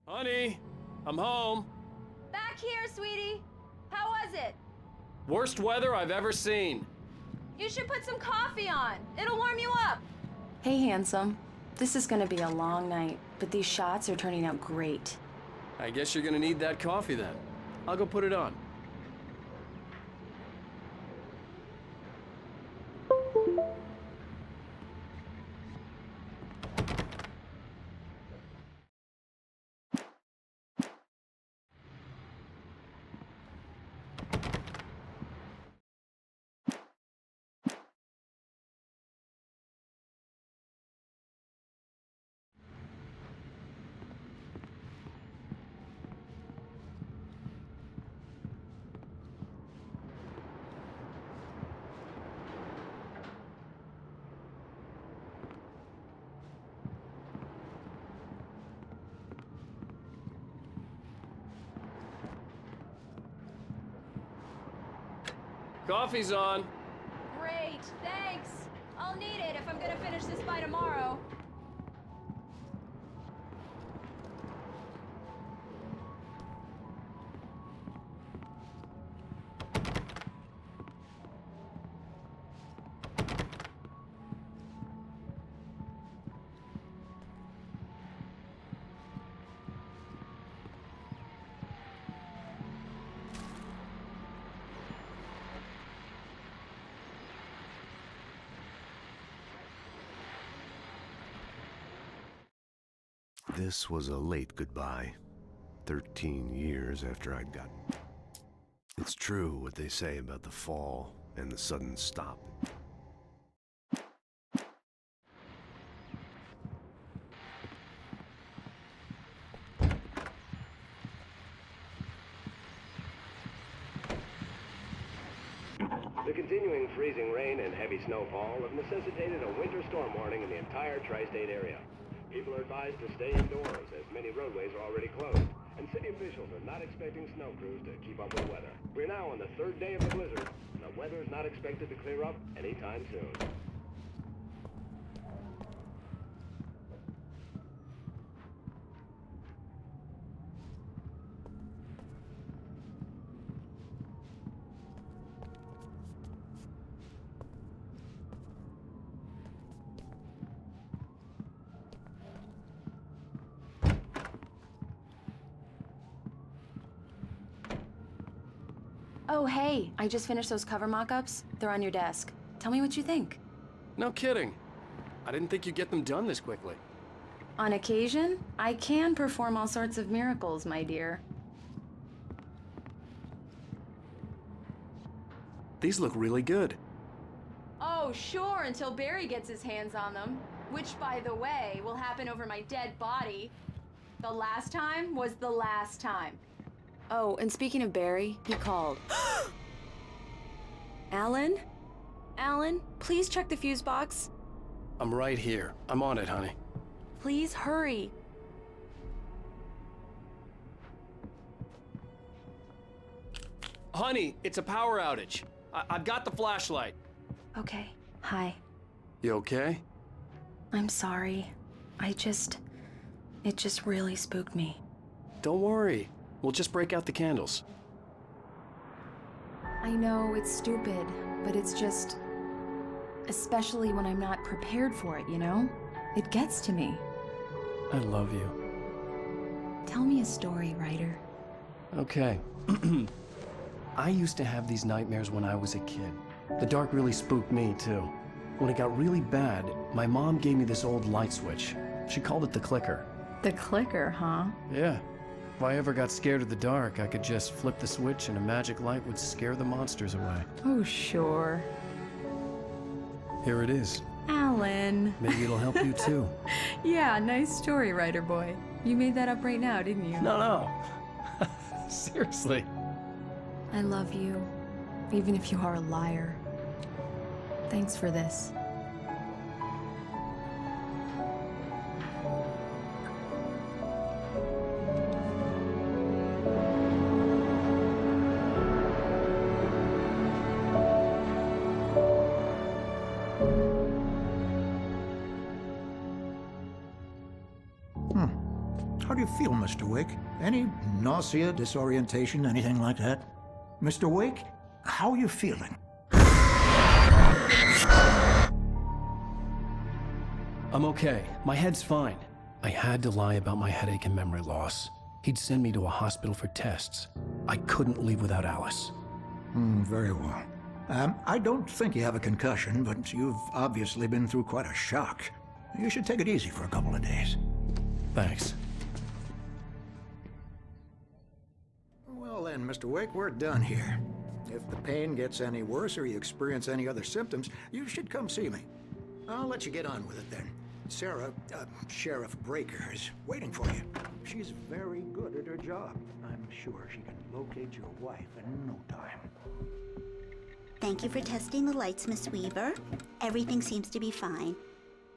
Honey, I'm home. Back here, sweetie. How was it? Worst weather I've ever seen. You should put some coffee on. It'll warm you up. Hey, handsome. This is gonna be a long night, but these shots are turning out great. I guess you're gonna need that coffee then. I'll go put it on. Coffee's on. Great, thanks. I'll need it if I'm gonna finish this by tomorrow. This was a late goodbye. 13 years after I'd gotten... It's true what they say about the fall and the sudden stop. The continuing freezing rain and heavy snowfall have necessitated a winter storm warning in the entire tri-state area. People are advised to stay indoors as many roadways are already closed, and city officials are not expecting snow crews to keep up with the weather. We're now on the third day of the blizzard, and the weather is not expected to clear up anytime soon. Oh, hey, I just finished those cover mock-ups. They're on your desk. Tell me what you think. No kidding. I didn't think you'd get them done this quickly. On occasion, I can perform all sorts of miracles, my dear. These look really good. Oh, sure, until Barry gets his hands on them. Which, by the way, will happen over my dead body. The last time was the last time. Oh, and speaking of Barry, he called. Alan? Alan, please check the fuse box. I'm right here. I'm on it, honey. Please hurry. Honey, it's a power outage. I've got the flashlight. Okay, hi. You okay? I'm sorry. It just really spooked me. Don't worry. We'll just break out the candles. I know it's stupid, but it's just... Especially when I'm not prepared for it, you know? It gets to me. I love you. Tell me a story, writer. Okay. I used to have these nightmares when I was a kid. The dark really spooked me, too. When it got really bad, my mom gave me this old light switch. She called it the clicker. The clicker, huh? Yeah. If I ever got scared of the dark, I could just flip the switch and a magic light would scare the monsters away. Oh, sure. Here it is. Alan. Maybe it'll help you, too. Yeah, nice story, writer boy. You made that up right now, didn't you? No. Seriously. I love you, even if you are a liar. Thanks for this. How do you feel, Mr. Wake? Any nausea, disorientation, anything like that? Mr. Wake, how are you feeling? I'm okay. My head's fine. I had to lie about my headache and memory loss. He'd send me to a hospital for tests. I couldn't leave without Alice. Very well. I don't think you have a concussion, but you've obviously been through quite a shock. You should take it easy for a couple of days. Thanks. Well then, Mr. Wake, we're done here. If the pain gets any worse or you experience any other symptoms, you should come see me. I'll let you get on with it then. Sarah, Sheriff Breaker, is waiting for you. She's very good at her job. I'm sure she can locate your wife in no time. Thank you for testing the lights, Miss Weaver. Everything seems to be fine.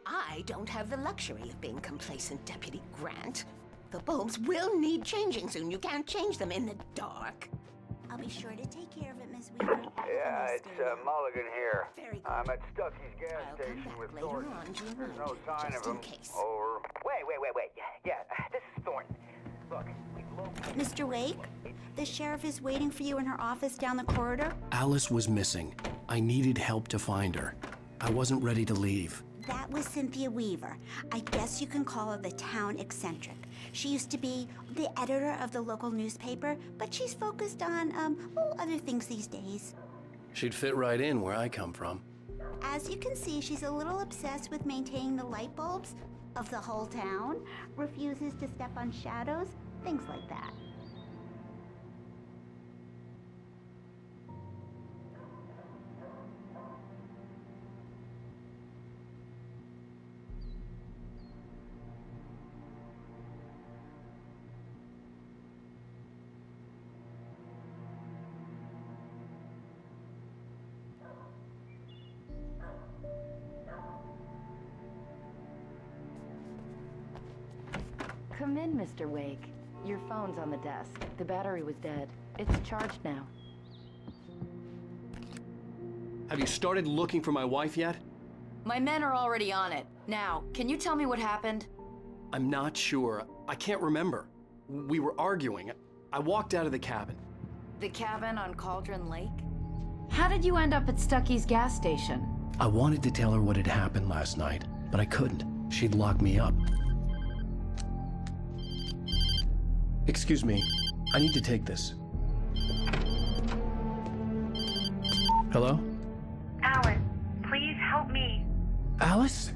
I don't have the luxury of being complacent, Deputy Grant. The bulbs will need changing soon. You can't change them in the dark. I'll be sure to take care of it, Miss Weaver. Yeah, it's Mulligan here. Very good. I'm at Stucky's gas I'll come station back with later Thornton. on to There's remind no you, sign just of in him. case. Over. Wait. Yeah, this is Thornton. Look, we've located... Mr. Wake, the sheriff is waiting for you in her office down the corridor. Alice was missing. I needed help to find her. I wasn't ready to leave. That was Cynthia Weaver. I guess you can call her the town eccentric. She used to be the editor of the local newspaper, but she's focused on, other things these days. She'd fit right in where I come from. As you can see, she's a little obsessed with maintaining the light bulbs of the whole town, refuses to step on shadows, things like that. Come in, Mr. Wake. Your phone's on the desk. The battery was dead. It's charged now. Have you started looking for my wife yet? My men are already on it. Now, can you tell me what happened? I'm not sure. I can't remember. We were arguing. I walked out of the cabin. The cabin on Cauldron Lake? How did you end up at Stucky's gas station? I wanted to tell her what had happened last night, but I couldn't. She'd lock me up. Excuse me. I need to take this. Hello? Alan, please help me. Alice?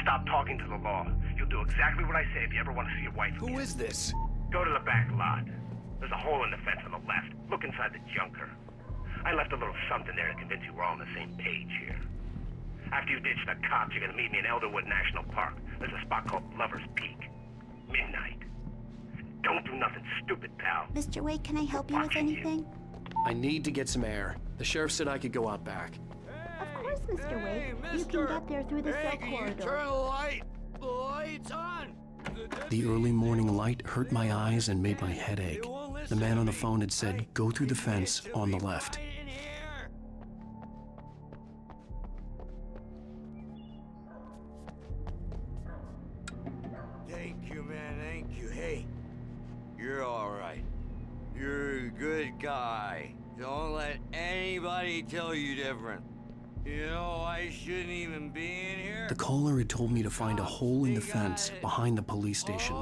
Stop talking to the law. You'll do exactly what I say if you ever want to see your wife again. Who is this? Go to the back lot. There's a hole in the fence on the left. Look inside the junker. I left a little something there to convince you we're all on the same page here. After you ditch the cops, you're gonna meet me in Elderwood National Park. There's a spot called Lover's Peak. Midnight. Don't do nothing stupid, pal. Mr. Wake, can I help you with anything? I need to get some air. The sheriff said I could go out back. Of course, Mr. Wake. You can get there through the cell corridor. Turn the light! The light's on! The early morning light hurt my eyes and made my head ache. The man on the phone had said, go through the fence on the left. Thank you, man, thank you. Hey, you're all right. You're a good guy. Don't let anybody tell you different. You know, I shouldn't even be in here. The caller had told me to find a hole in the fence behind the police station.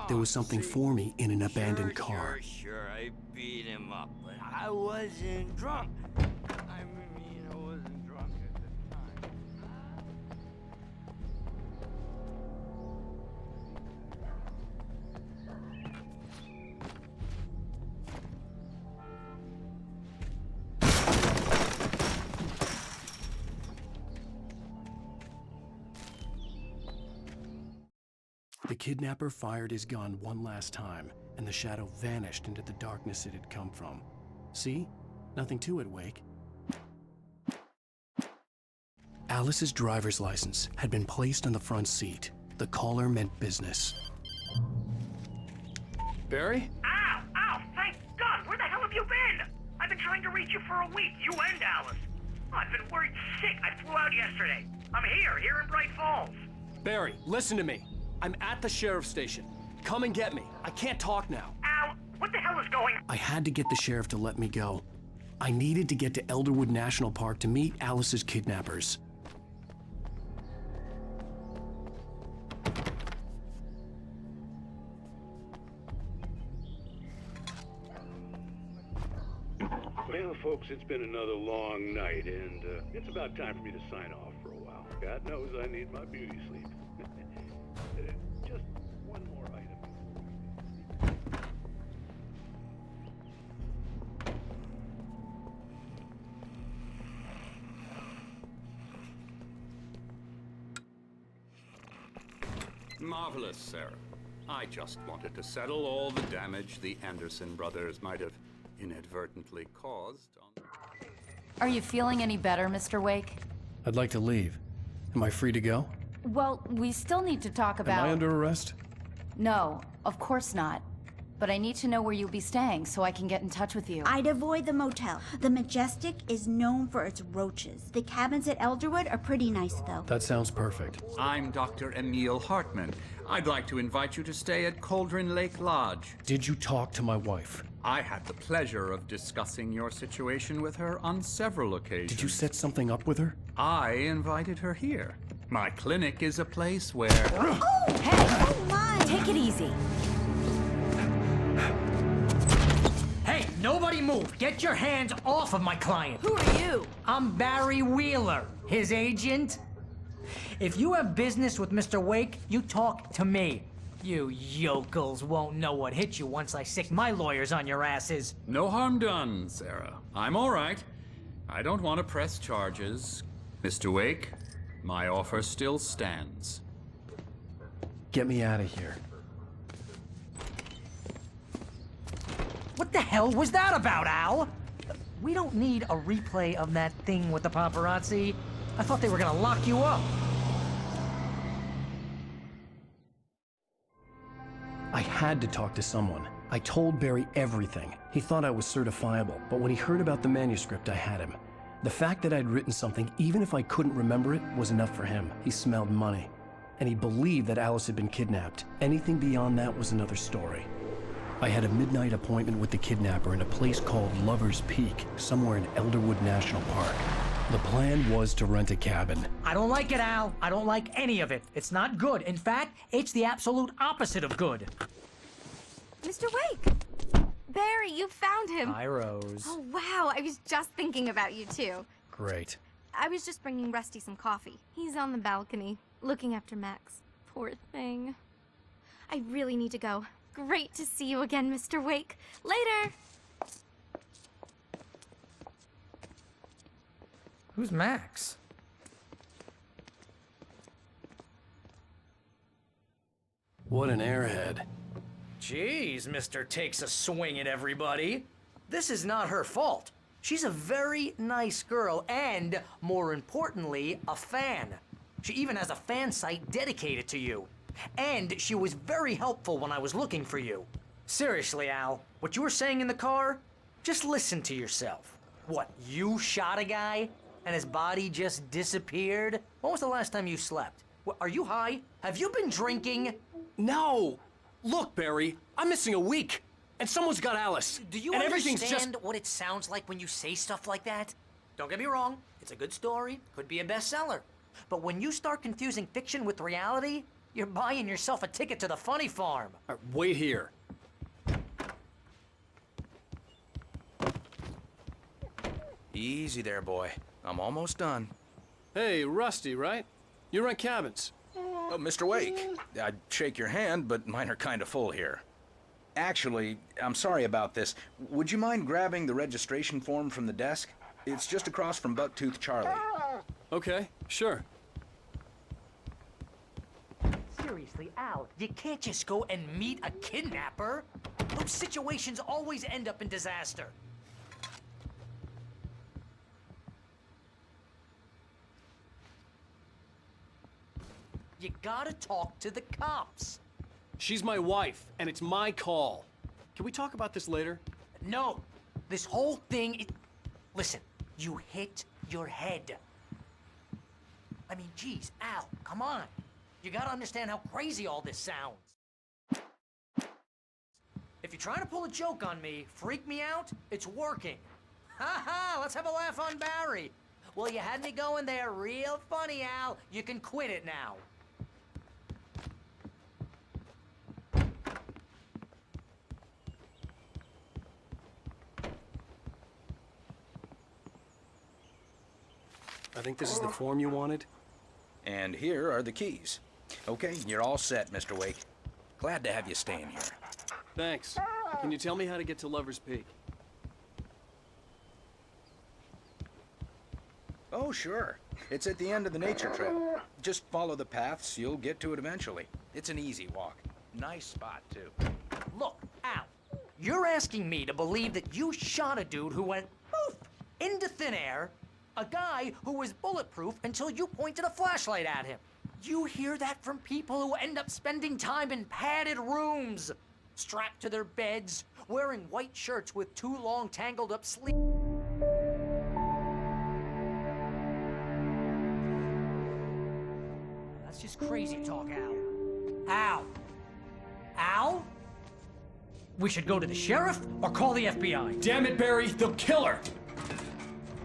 There was something for me in an abandoned car. Sure, I beat him up, but I wasn't drunk. I mean, I wasn't drunk at the time. The kidnapper fired his gun one last time, and the shadow vanished into the darkness it had come from. See? Nothing to it, Wake. Alice's driver's license had been placed on the front seat. The caller meant business. Barry? Ow! Thank God! Where the hell have you been? I've been trying to reach you for a week, you and Alice. I've been worried sick. I flew out yesterday. I'm here in Bright Falls. Barry, listen to me. I'm at the sheriff's station. come and get me. I can't talk now. Al, what the hell is going on? I had to get the sheriff to let me go. I needed to get to Elderwood National Park to meet Alice's kidnappers. Well, folks, it's been another long night, and it's about time for me to sign off for a while. God knows I need my beauty sleep. Just one more item before we Marvelous, Sarah. I just wanted to settle all the damage the Anderson brothers might have inadvertently caused on... Are you feeling any better, Mr. Wake? I'd like to leave. Am I free to go? Well, we still need to talk about... Am I under arrest? No, of course not. But I need to know where you'll be staying so I can get in touch with you. I'd avoid the motel. The Majestic is known for its roaches. The cabins at Elderwood are pretty nice, though. That sounds perfect. I'm Dr. Emil Hartman. I'd like to invite you to stay at Cauldron Lake Lodge. Did you talk to my wife? I had the pleasure of discussing your situation with her on several occasions. Did you set something up with her? I invited her here. My clinic is a place where... Oh! Hey! Oh, my! Take it easy. Hey, nobody move! Get your hands off of my client! Who are you? I'm Barry Wheeler, his agent. If you have business with Mr. Wake, you talk to me. You yokels won't know what hit you once I sick my lawyers on your asses. No harm done, Sarah. I'm all right. I don't want to press charges. Mr. Wake, my offer still stands. Get me out of here. What the hell was that about, Al? We don't need a replay of that thing with the paparazzi. I thought they were gonna lock you up. I had to talk to someone. I told Barry everything. He thought I was certifiable, but when he heard about the manuscript, I had him. The fact that I'd written something, even if I couldn't remember it, was enough for him. He smelled money. And he believed that Alice had been kidnapped. Anything beyond that was another story. I had a midnight appointment with the kidnapper in a place called Lover's Peak, somewhere in Elderwood National Park. The plan was to rent a cabin. I don't like it, Al. I don't like any of it. It's not good. In fact, it's the absolute opposite of good. Mr. Wake! Barry, you found him. Hi, Rose. Oh, wow. I was just thinking about you, too. Great. I was just bringing Rusty some coffee. He's on the balcony, looking after Max. Poor thing. I really need to go. Great to see you again, Mr. Wake. Later! Who's Max? What an airhead. Jeez, Mr. Takes a swing at everybody. This is not her fault. She's a very nice girl and, more importantly, a fan. She even has a fan site dedicated to you. And she was very helpful when I was looking for you. Seriously, Al, what you were saying in the car? Just listen to yourself. What, you shot a guy and his body just disappeared? When was the last time you slept? What, are you high? Have you been drinking? No! Look, Barry, I'm missing a week, and someone's got Alice. Do you and understand what it sounds like when you say stuff like that? Don't get me wrong, it's a good story, could be a bestseller. But when you start confusing fiction with reality, you're buying yourself a ticket to the funny farm. Wait here. Easy there, boy. I'm almost done. Hey, Rusty, right? You rent cabins. Oh, Mr. Wake, I'd shake your hand, but mine are kind of full here. Actually, I'm sorry about this. Would you mind grabbing the registration form from the desk? It's just across from Bucktooth Charlie. Okay, sure. Seriously, Al, you can't just go and meet a kidnapper. Those situations always end up in disaster. You gotta talk to the cops. She's my wife, and it's my call. Can we talk about this later? No, this whole thing Listen, you hit your head. I mean, geez, Al, come on. You gotta understand how crazy all this sounds. If you're trying to pull a joke on me, freak me out, it's working. Ha ha, let's have a laugh on Barry. Well, you had me going there real funny, Al. You can quit it now. I think this is the form you wanted. And here are the keys. Okay, you're all set, Mr. Wake. Glad to have you staying here. Thanks. Can you tell me how to get to Lover's Peak? Oh, sure. It's at the end of the nature trail. Just follow the paths, you'll get to it eventually. It's an easy walk. Nice spot, too. Look, Al, you're asking me to believe that you shot a dude who went poof into thin air, a guy who was bulletproof until you pointed a flashlight at him. You hear that from people who end up spending time in padded rooms, strapped to their beds, wearing white shirts with too long tangled up sleeves. That's just crazy talk, Al. Al? Al? We should go to the sheriff or call the FBI. Damn it, Barry, they'll kill her!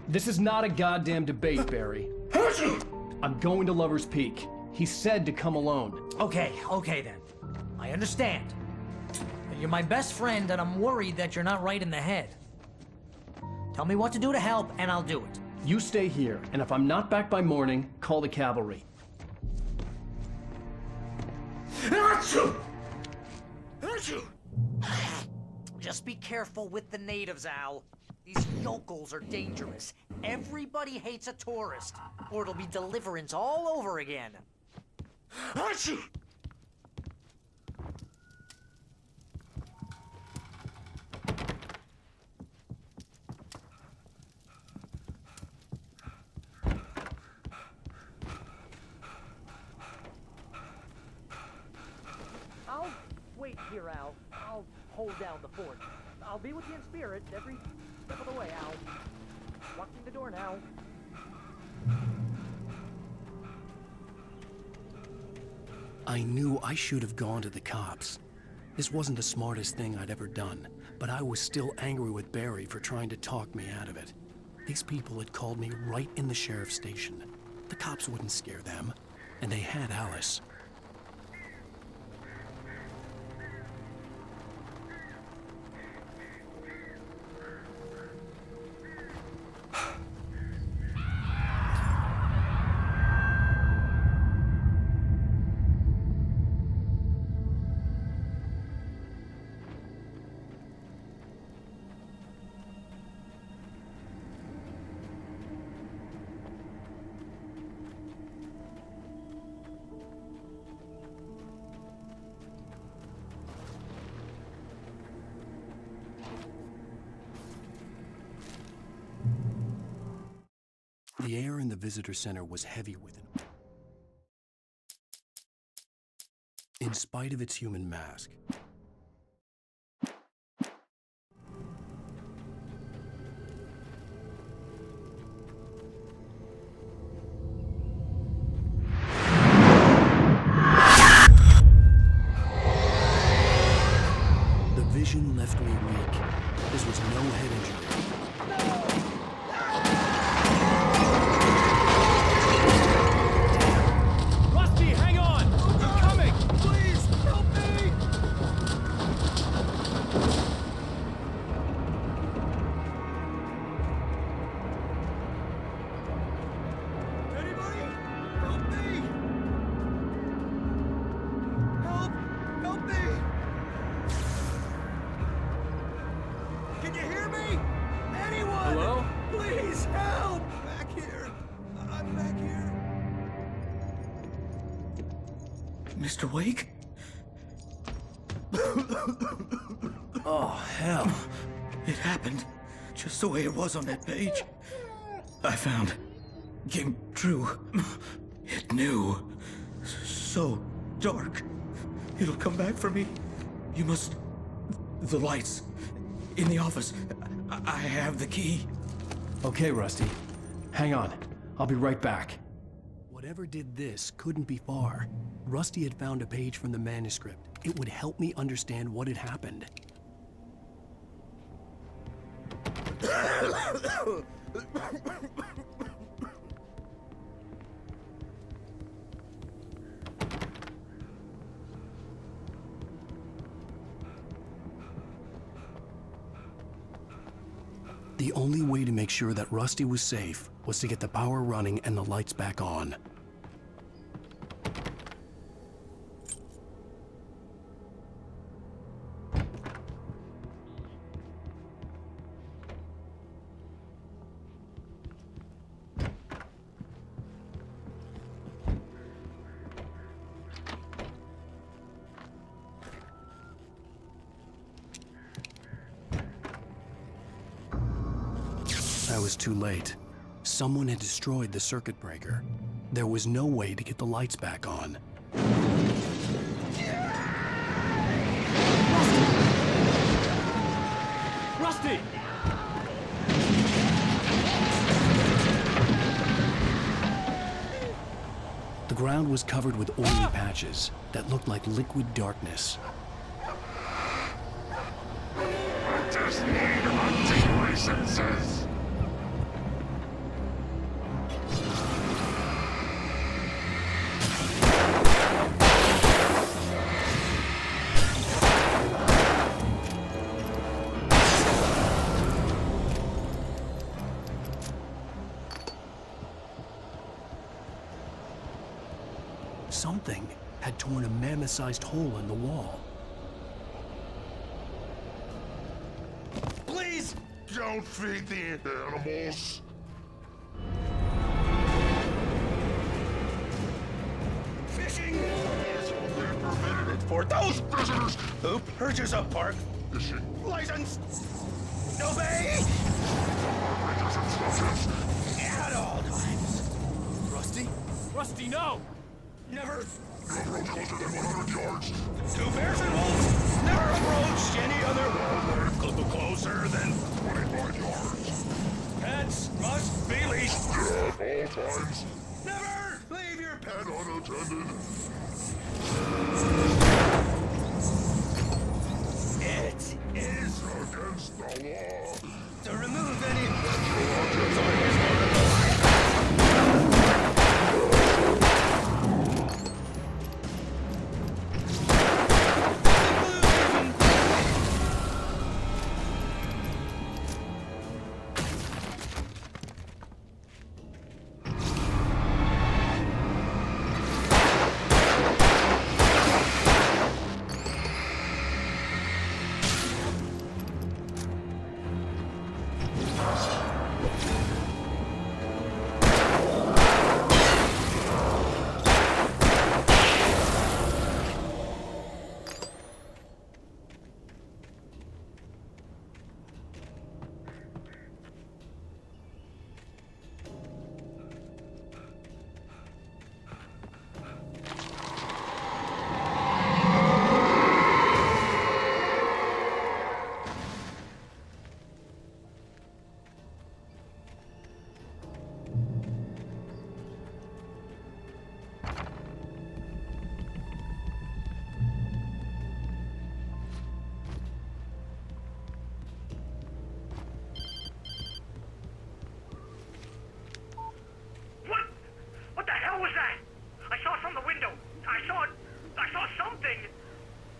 This is not a goddamn debate, Barry. I'm going to Lover's Peak. He said to come alone. Okay then. I understand. You're my best friend, and I'm worried that you're not right in the head. Tell me what to do to help, and I'll do it. You stay here, and if I'm not back by morning, call the cavalry. Just be careful with the natives, Al. These yokels are dangerous. Everybody hates a tourist, or it'll be Deliverance all over again. I'll wait here, Al. I'll hold down the fort. I'll be with you in spirit every step of the way, Al. Locking the door now. I knew I should have gone to the cops. This wasn't the smartest thing I'd ever done, but I was still angry with Barry for trying to talk me out of it. These people had called me right in the sheriff's station. The cops wouldn't scare them, and they had Alice. The air in the visitor center was heavy with it. In spite of its human mask. The vision left me weak. This was no head injury. Mr. Wake? Oh, hell. It happened just the way it was on that page. I found. Came true. It knew. So dark. It'll come back for me. You must... The lights. In the office. I have the key. Okay, Rusty. Hang on. I'll be right back. Whatever did this couldn't be far. Rusty had found a page from the manuscript. It would help me understand what had happened. The only way to make sure that Rusty was safe was to get the power running and the lights back on. I was too late. Someone had destroyed the circuit breaker. There was no way to get the lights back on. Rusty! The ground was covered with oily patches that looked like liquid darkness. I just need hunting licenses. Something had torn a mammoth-sized hole in the wall. Please! Don't feed the animals. Fishing is only permitted for those visitors who purchase a park fishing license. Obey! At all times. Rusty? Rusty, no! Never. No road closer than 100 yards. Two bears and wolves never approached any other wildlife closer than 25 yards. Pets must be leashed. Yeah, all times. Never leave your pet unattended. It is against the law to remove any objects on his part of the line.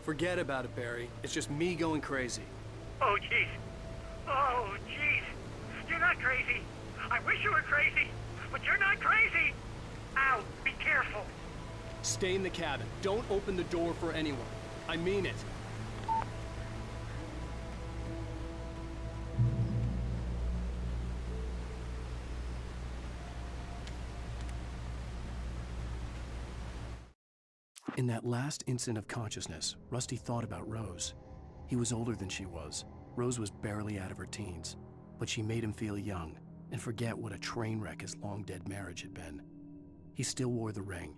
Forget about it, Barry. It's just me going crazy. Oh, jeez. Oh, jeez. You're not crazy. I wish you were crazy, but you're not crazy. Ow, be careful. Stay in the cabin. Don't open the door for anyone. I mean it. In that last instant of consciousness, Rusty thought about Rose. He was older than she was. Rose was barely out of her teens, but she made him feel young and forget what a train wreck his long-dead marriage had been. He still wore the ring.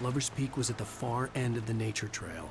Lover's Peak was at the far end of the nature trail.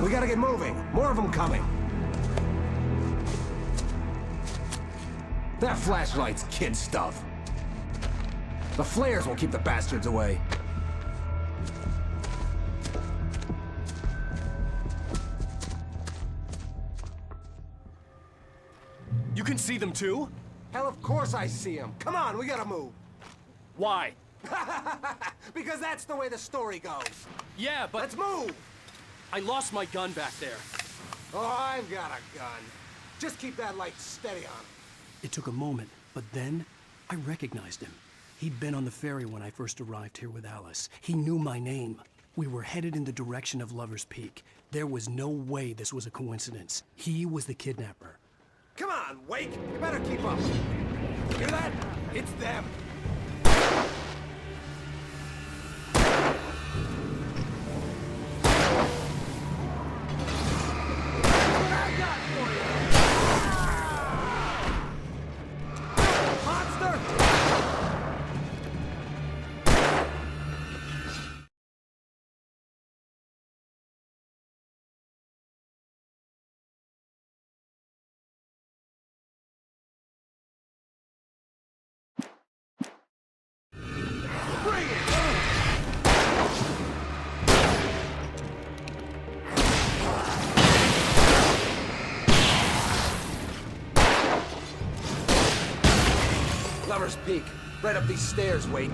We gotta get moving. More of them coming. That flashlight's kid stuff. The flares will keep the bastards away. You can see them too? Hell, of course I see them. Come on, we gotta move. Why? Because that's the way the story goes. Yeah, but... Let's move! I lost my gun back there. Oh, I've got a gun. Just keep that light steady on. It took a moment, but then I recognized him. He'd been on the ferry when I first arrived here with Alice. He knew my name. We were headed in the direction of Lover's Peak. There was no way this was a coincidence. He was the kidnapper. Come on, Wake! You better keep up. Hear that? It's them. Lover's Peak. Right up these stairs, Wake.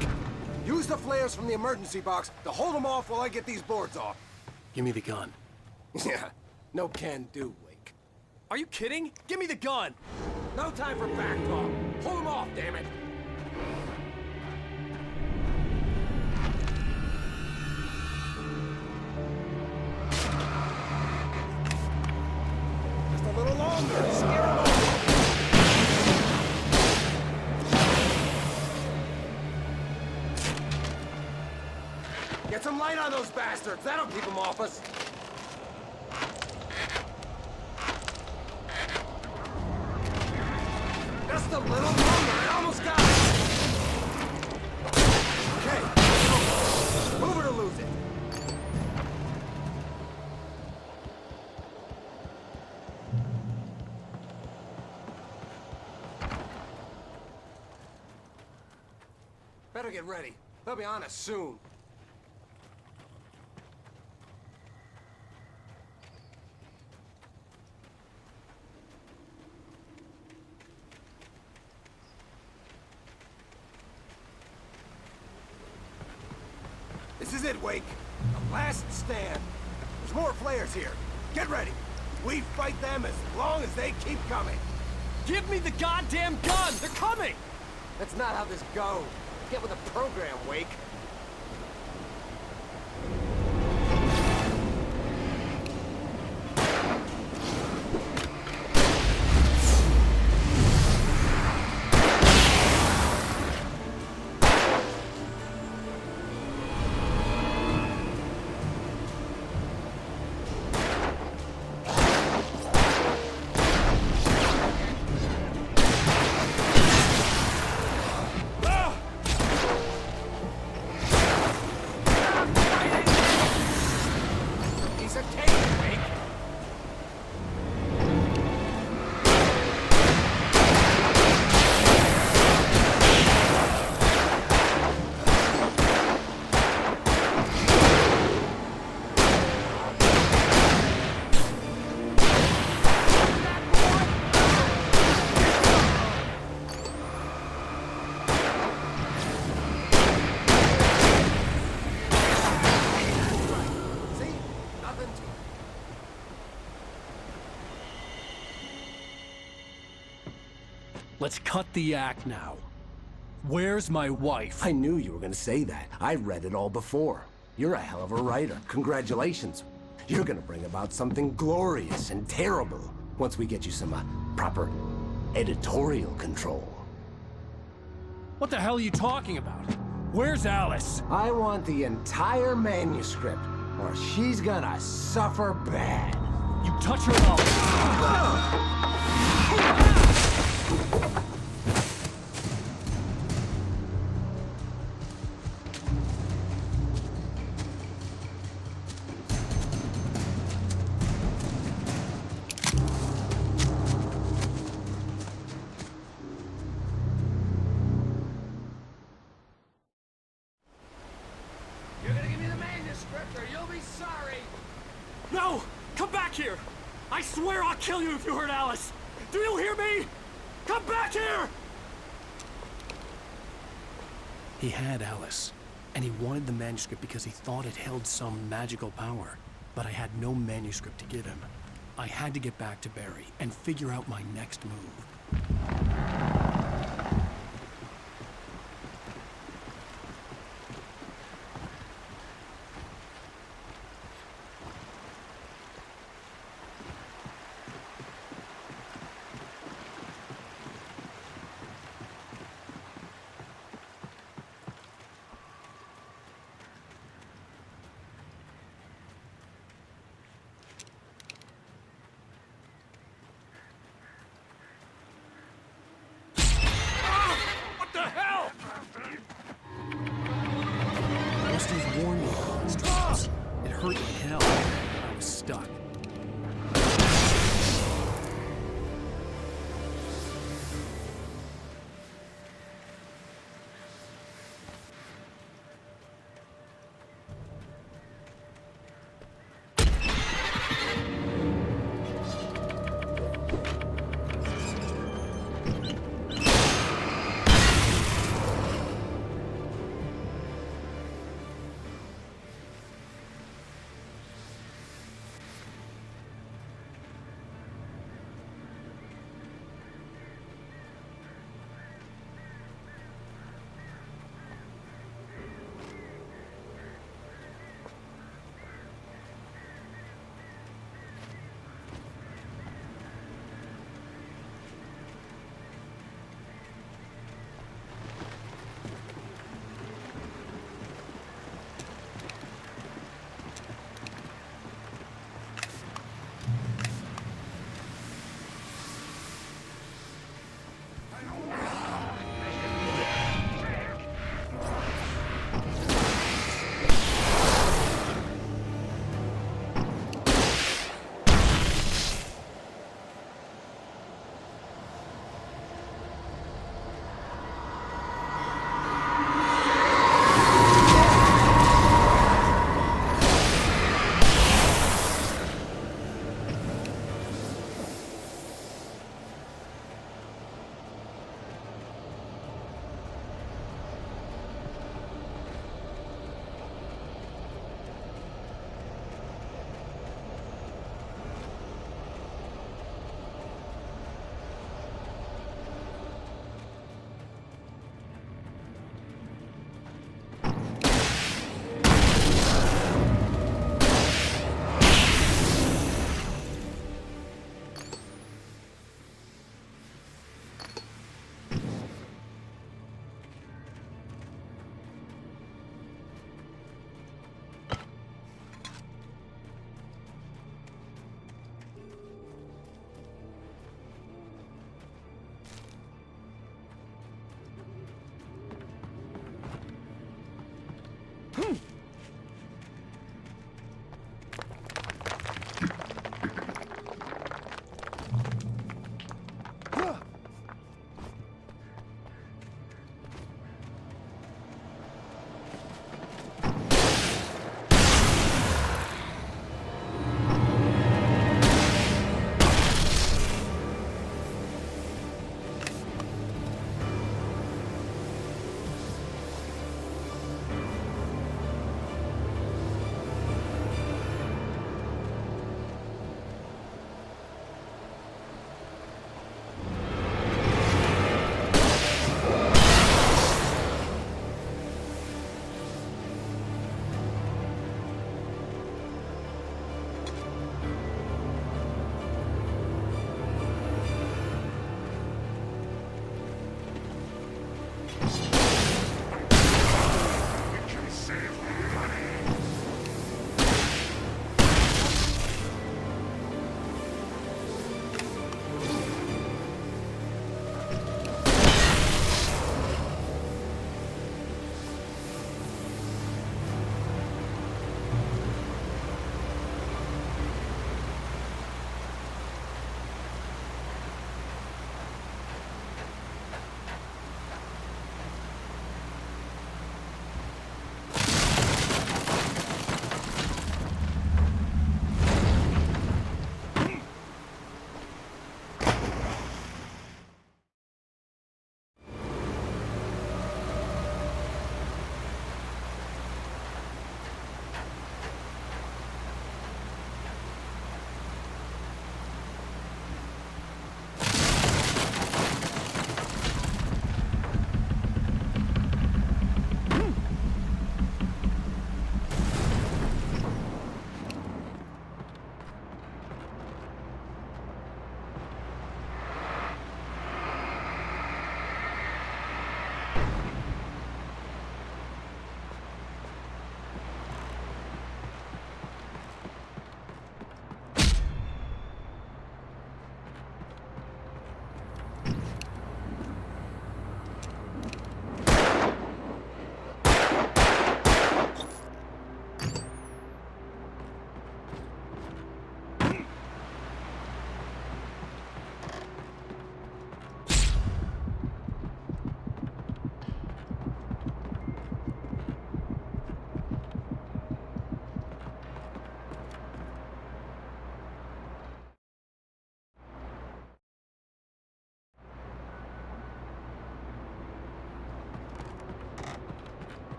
Use the flares from the emergency box to hold them off while I get these boards off. Give me the gun. Yeah, no can do, Wake. Are you kidding? Give me the gun! No time for back talk. Hold them off, damn it. Just a little longer. Scare them off. Get some light on those bastards. That'll keep them off us. Just a little longer. I almost got it. Okay. Move it or lose it. Better get ready. They'll be on us soon. This is it, Wake. The last stand. There's more flares here. Get ready. We fight them as long as they keep coming. Give me the goddamn gun! They're coming! That's not how this goes. Get with the program, Wake. Let's cut the act now. Where's my wife? I knew you were gonna say that. I read it all before. You're a hell of a writer. Congratulations. You're gonna bring about something glorious and terrible once we get you some proper editorial control. What the hell are you talking about? Where's Alice? I want the entire manuscript, or she's gonna suffer bad. You touch her mouth. You're gonna give me the manuscript or you'll be sorry. No! Come back here! I swear I'll kill you if you hurt Alice! Do you hear me? Come back here! He had Alice, and he wanted the manuscript because he thought it held some magical power. But I had no manuscript to give him. I had to get back to Barry and figure out my next move. What the hell? Rusty's warned me about these traps. It hurt like hell. I was stuck.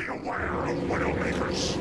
aware of Widowmakers.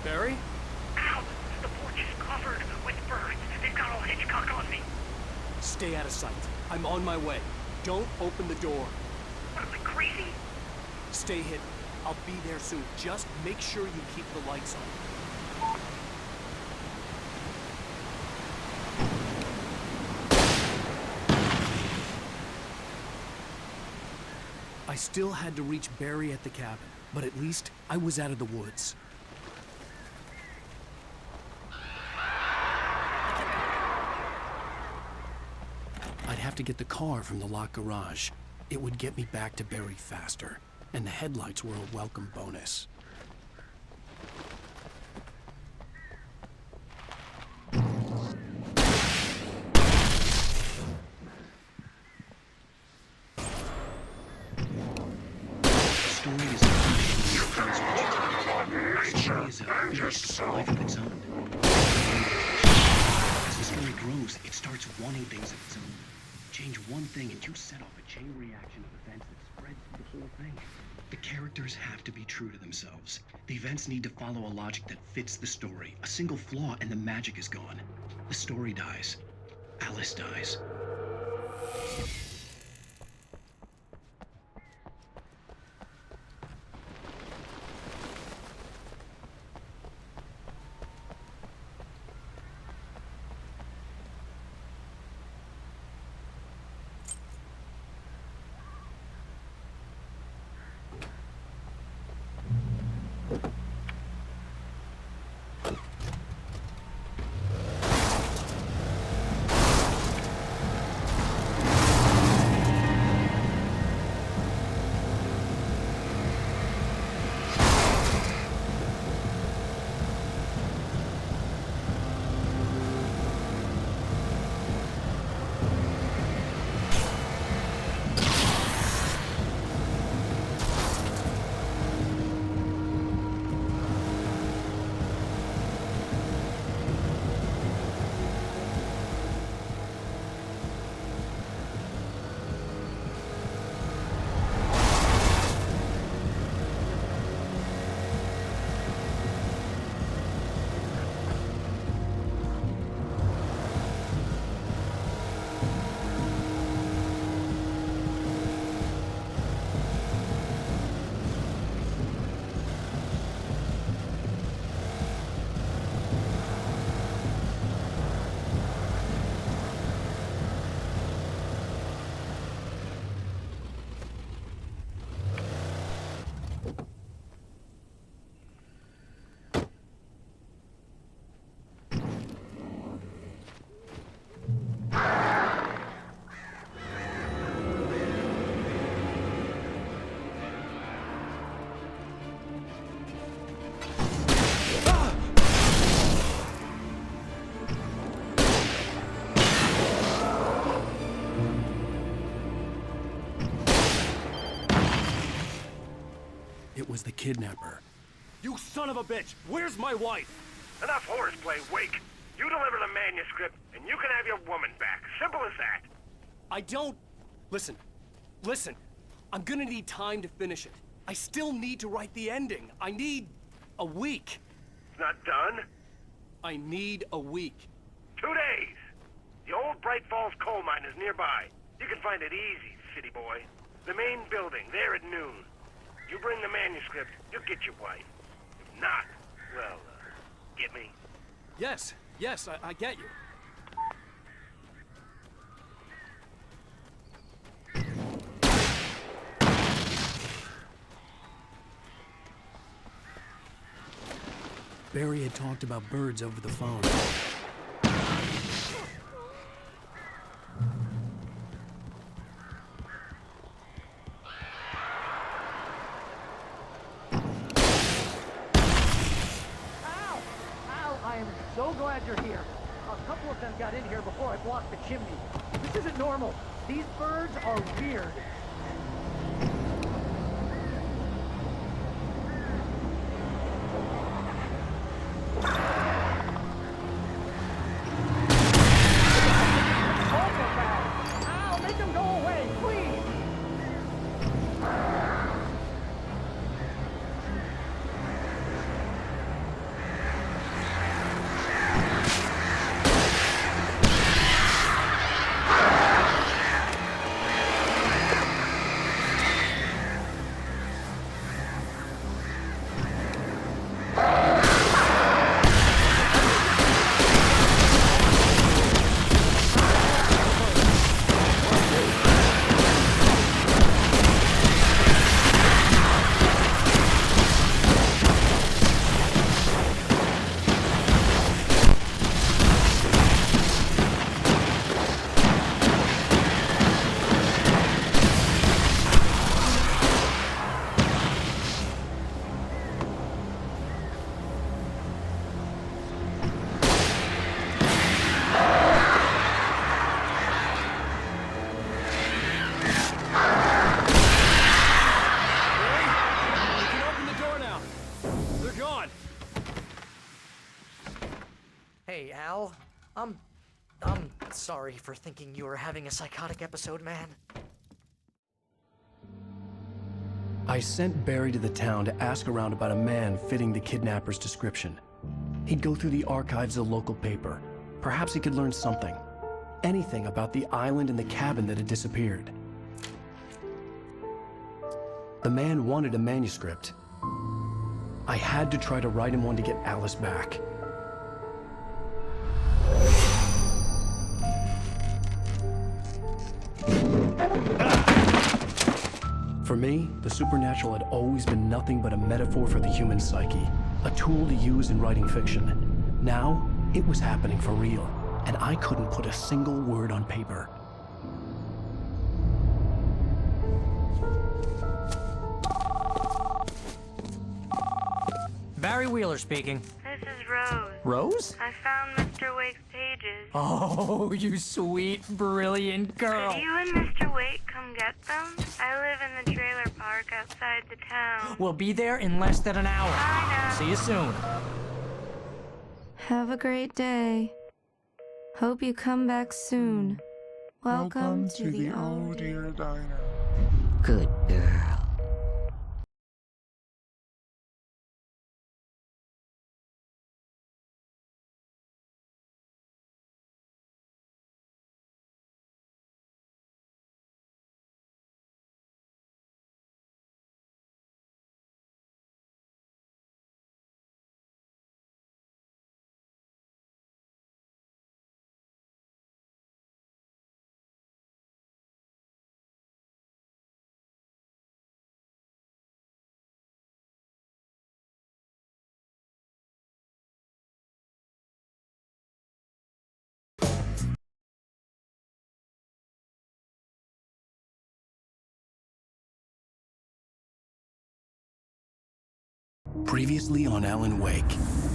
Barry? Ow! The porch is covered with birds. They've got all Hitchcock on me. Stay out of sight. I'm on my way. Don't open the door. What, am I crazy? Stay hidden. I'll be there soon. Just make sure you keep the lights on. I still had to reach Barry at the cabin, but at least I was out of the woods. I'd have to get the car from the locked garage. It would get me back to Barry faster, and the headlights were a welcome bonus. Life of its own. As the story grows, it starts wanting things of its own. Change one thing and you set off a chain reaction of events that spreads through the whole thing. The characters have to be true to themselves. The events need to follow a logic that fits the story. A single flaw and the magic is gone. The story dies. Alice dies. was the kidnapper. You son of a bitch! Where's my wife? Enough horseplay, Wake. You deliver the manuscript, and you can have your woman back. Simple as that. I don't... Listen. I'm gonna need time to finish it. I still need to write the ending. I need a week. It's not done? I need a week. 2 days. The old Bright Falls coal mine is nearby. You can find it easy, city boy. The main building, there at noon. You bring the manuscript, you'll get your wife. If not, well, get me? Yes, I get you. Barry had talked about birds over the phone. I am so glad you're here. A couple of them got in here before I blocked the chimney. This isn't normal. These birds are weird. Ow, make them go away, please! Hey, Al. I'm sorry for thinking you were having a psychotic episode, man. I sent Barry to the town to ask around about a man fitting the kidnapper's description. He'd go through the archives of the local paper. Perhaps he could learn something. Anything about the island and the cabin that had disappeared. The man wanted a manuscript. I had to try to write him one to get Alice back. For me, the supernatural had always been nothing but a metaphor for the human psyche, a tool to use in writing fiction. Now, it was happening for real, and I couldn't put a single word on paper. Barry Wheeler speaking. This is Rose. Rose? I found Mr. Wake's pages. Oh, you sweet, brilliant girl. Could you and Mr. Wake come get them? I live in the trailer park outside the town. We'll be there in less than an hour. Bye now. See you soon. Have a great day. Hope you come back soon. Welcome to the Oh Dear Diner. Good girl. Previously on Alan Wake,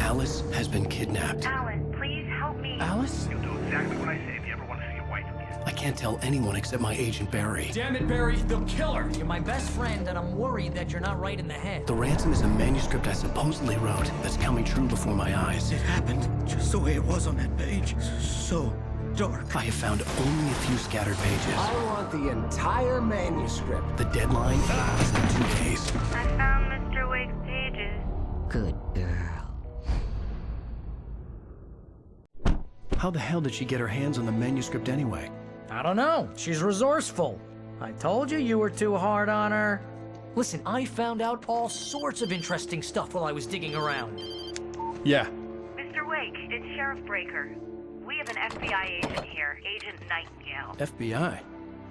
Alice has been kidnapped. Alan, please help me. Alice? You'll do exactly what I say if you ever want to see your wife again. I can't tell anyone except my agent Barry. Damn it, Barry, they'll kill her! You're my best friend, and I'm worried that you're not right in the head. The ransom is a manuscript I supposedly wrote that's coming true before my eyes. It happened just the way it was on that page. So dark. I have found only a few scattered pages. I want the entire manuscript. The deadline is in 2 days. I found Mr. Wake's pages. Good girl. How the hell did she get her hands on the manuscript anyway? I don't know. She's resourceful. I told you were too hard on her. Listen, I found out all sorts of interesting stuff while I was digging around. Yeah. Mr. Wake, it's Sheriff Breaker. We have an FBI agent here, Agent Nightingale. FBI?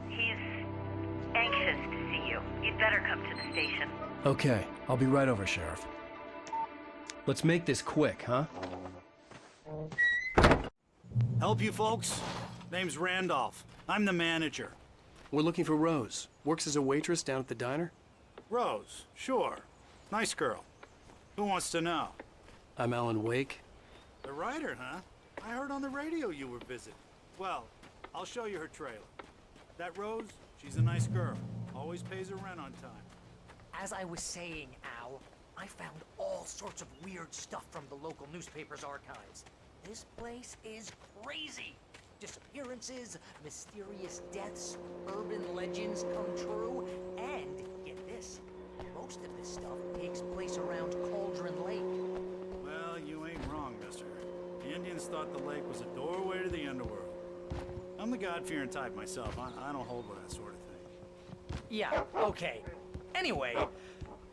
He's anxious to see you. You'd better come to the station. Okay, I'll be right over, Sheriff. Let's make this quick, huh? Help you folks? Name's Randolph. I'm the manager. We're looking for Rose. Works as a waitress down at the diner. Rose, sure. Nice girl. Who wants to know? I'm Alan Wake. The writer, huh? I heard on the radio you were visiting. Well, I'll show you her trailer. That Rose, she's a nice girl. Always pays her rent on time. As I was saying, Al, I found all sorts of weird stuff from the local newspaper's archives. This place is crazy. Disappearances, mysterious deaths, urban legends come true, and, get this, most of this stuff takes place around Cauldron Lake. Well, you ain't wrong, mister. The Indians thought the lake was a doorway to the underworld. I'm the God-fearing type myself. I don't hold with that sort of thing. Yeah, okay. Anyway,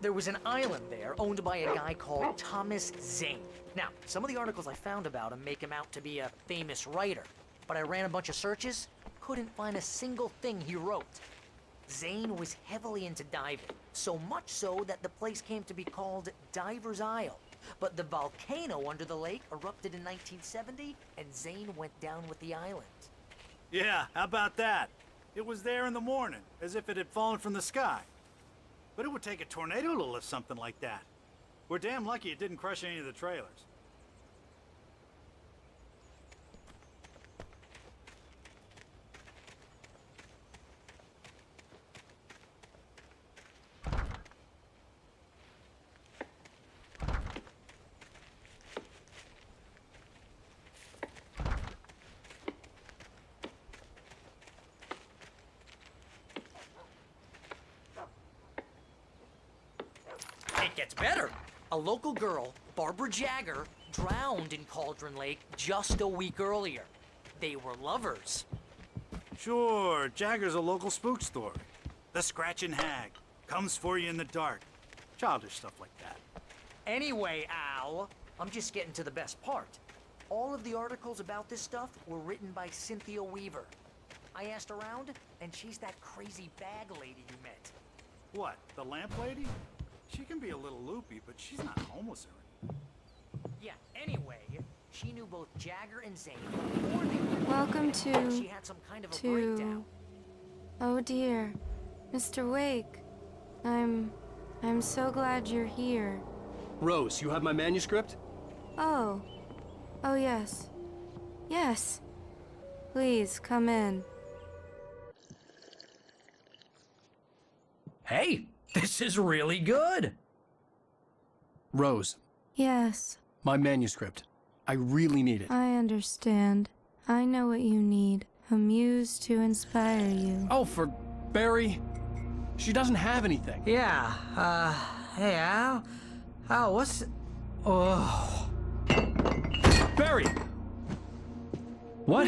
there was an island there owned by a guy called Thomas Zane. Now, some of the articles I found about him make him out to be a famous writer, but I ran a bunch of searches, couldn't find a single thing he wrote. Zane was heavily into diving, so much so that the place came to be called Diver's Isle. But the volcano under the lake erupted in 1970, and Zane went down with the island. Yeah, how about that? It was there in the morning, as if it had fallen from the sky. But it would take a tornado to lift something like that. We're damn lucky it didn't crush any of the trailers. It gets better. A local girl, Barbara Jagger, drowned in Cauldron Lake just a week earlier. They were lovers. Sure, Jagger's a local spook story. The Scratching Hag. Comes for you in the dark. Childish stuff like that. Anyway, Al, I'm just getting to the best part. All of the articles about this stuff were written by Cynthia Weaver. I asked around, and she's that crazy bag lady you met. What, the lamp lady? She can be a little loopy, but she's not homeless or anything. Yeah, anyway, she knew both Jagger and Zane before they were Welcome married. She had some kind of a breakdown. Oh dear. Mr. Wake. I'm so glad you're here. Rose, you have my manuscript? Oh. Oh, yes. Yes. Please, come in. Hey, this is really good. Rose, Yes, my manuscript. I really need it. I understand. I know what you need. A muse to inspire you. Oh, for Barry? She doesn't have anything. Yeah, hey, Al? Al, what's... Oh... Barry! What?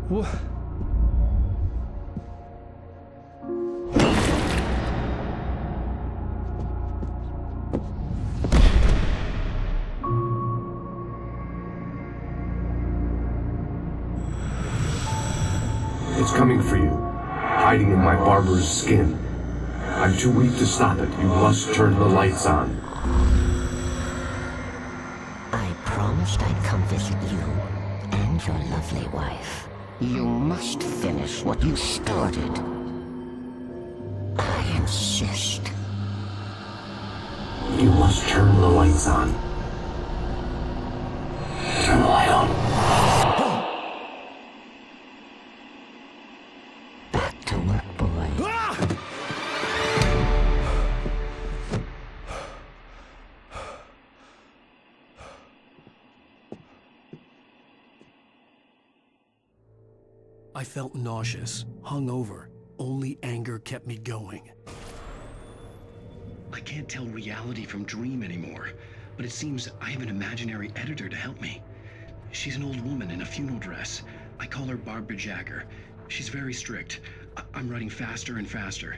What? It's coming for you, hiding in my barber's skin. I'm too weak to stop it. You must turn the lights on. I promised I'd come visit you and your lovely wife. You must finish what you started. I insist. You must turn the lights on. Turn the light on. I felt nauseous, hungover. Only anger kept me going. I can't tell reality from dream anymore, but it seems I have an imaginary editor to help me. She's an old woman in a funeral dress. I call her Barbara Jagger. She's very strict. I'm writing faster and faster.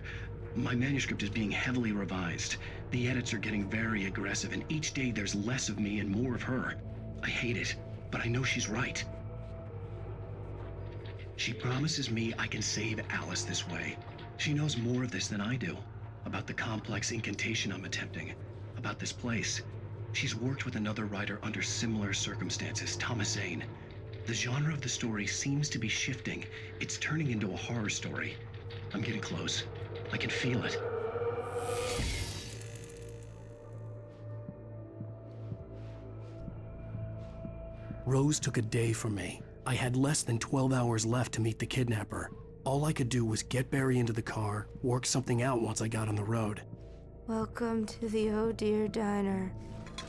My manuscript is being heavily revised. The edits are getting very aggressive, and each day there's less of me and more of her. I hate it, but I know she's right. She promises me I can save Alice this way. She knows more of this than I do. About the complex incantation I'm attempting. About this place. She's worked with another writer under similar circumstances, Thomas Zane. The genre of the story seems to be shifting. It's turning into a horror story. I'm getting close. I can feel it. Rose took a day from me. I had less than 12 hours left to meet the kidnapper. All I could do was get Barry into the car, work something out once I got on the road. Welcome to the Oh Dear Diner.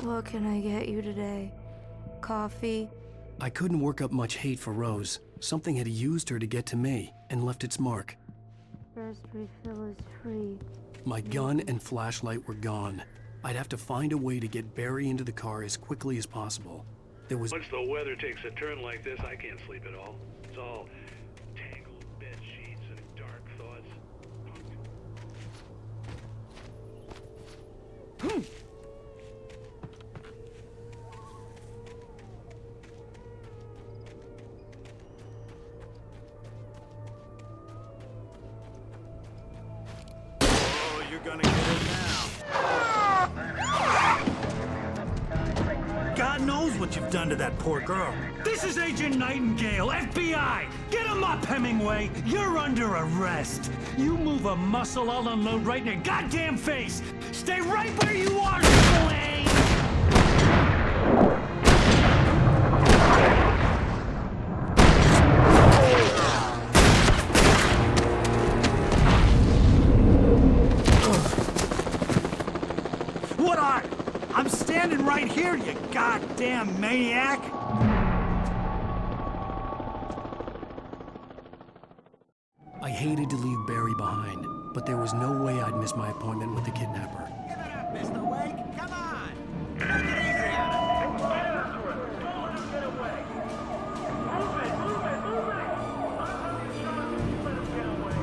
What can I get you today? Coffee? I couldn't work up much hate for Rose. Something had used her to get to me and left its mark. First refill is free. My gun and flashlight were gone. I'd have to find a way to get Barry into the car as quickly as possible. There was... Once the weather takes a turn like this, I can't sleep at all. It's all tangled bed sheets and dark thoughts. Oh, you're gonna get it now. God knows what you've done to that poor girl. This is Agent Nightingale, FBI! Get him up, Hemingway! You're under arrest! You move a muscle, I'll unload right in your goddamn face! Stay right where you are, Slane! What are you? I'm standing right here, you goddamn maniac! I hated to leave Barry behind, but there was no way I'd miss my appointment with the kidnapper. Give it up, Mr. Wake! Come on! Take it easy on him! Don't get away! Move it! Move it! Move it! Let him get away!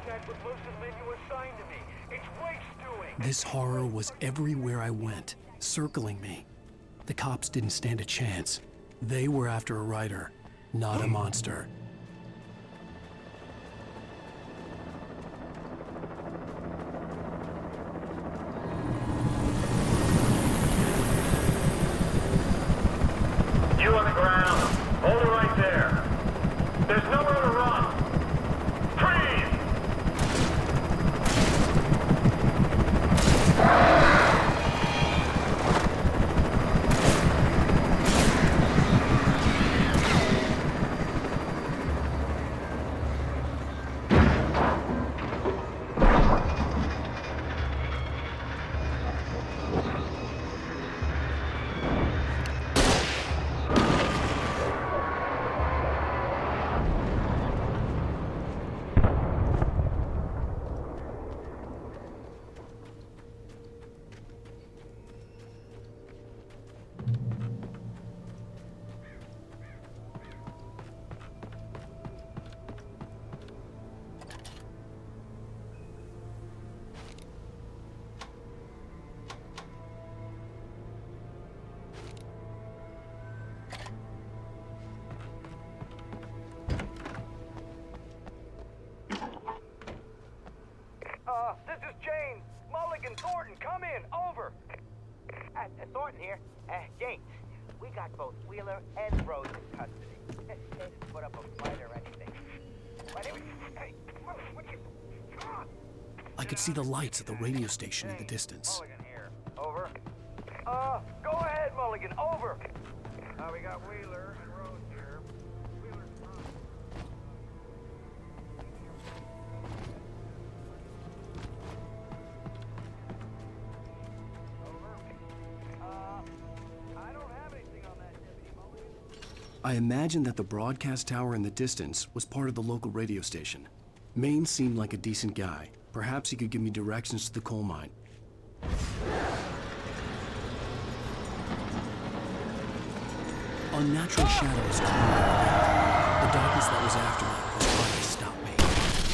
That was Lewis's men you assigned to me. It's Wake's doing. This horror was everywhere I went, circling me. The cops didn't stand a chance. They were after a writer, not a monster. You on the ground. Hold it right there. There's nowhere to run. Freeze! This is James. Mulligan, Thornton, come in. Over. Thornton here. James, we got both Wheeler and Rose in custody. They didn't put up a fight or anything. But anyway, hey, what you... Come on. I could see the lights at the radio station in the distance. Mulligan here. Over. Go ahead, Mulligan. Over. We got Wheeler and Rose here. Wheeler's fine. I don't have anything on that, Deputy Mulligan. I imagined that the broadcast tower in the distance was part of the local radio station. Maine seemed like a decent guy. Perhaps he could give me directions to the coal mine. Unnatural shadows came out of the gate. The darkness that was after me was trying to stop me.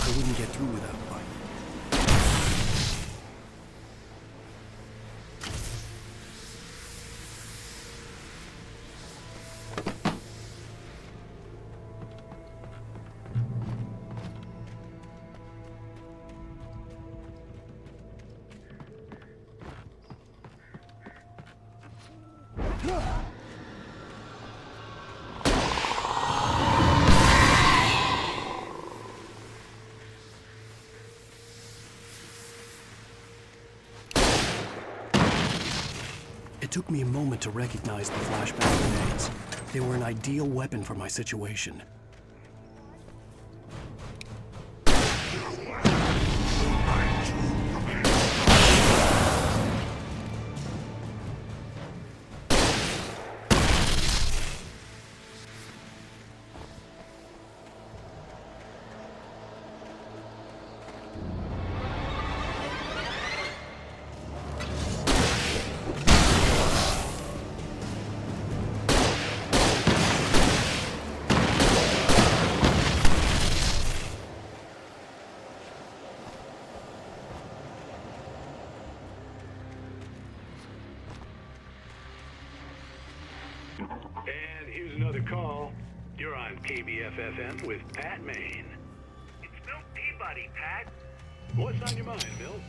I wouldn't get through without fighting. It took me a moment to recognize the flashbang grenades. They were an ideal weapon for my situation. And here's another call. You're on KBF-FM with Pat Maine. It's Milt Peabody, Pat. What's on your mind, Milt?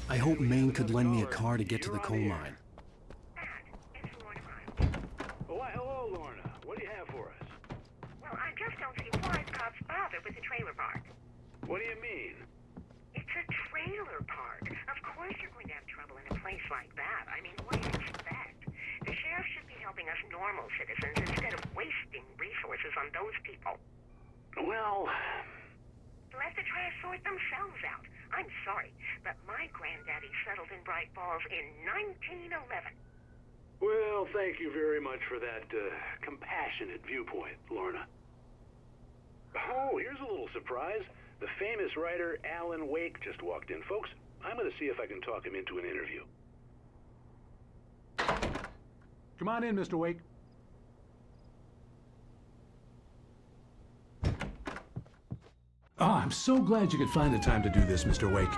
I hope Maine could lend me a car to get to the coal mine. Oh, why, hello, Lorna. What do you have for us? Well, I just don't see why cops bother with the trailer park. What do you mean? It's a trailer park. Of course you're going to have trouble in a place like that. I mean, what do you expect? The sheriff should be helping us normal citizens instead of wasting resources on those people. Well... Let the trash sort themselves out. I'm sorry, but my granddaddy settled in Bright Falls in 1911. Well, thank you very much for that compassionate viewpoint, Lorna. Oh, here's a little surprise. The famous writer Alan Wake just walked in. Folks, I'm going to see if I can talk him into an interview. Come on in, Mr. Wake. Oh, I'm so glad you could find the time to do this, Mr. Wake.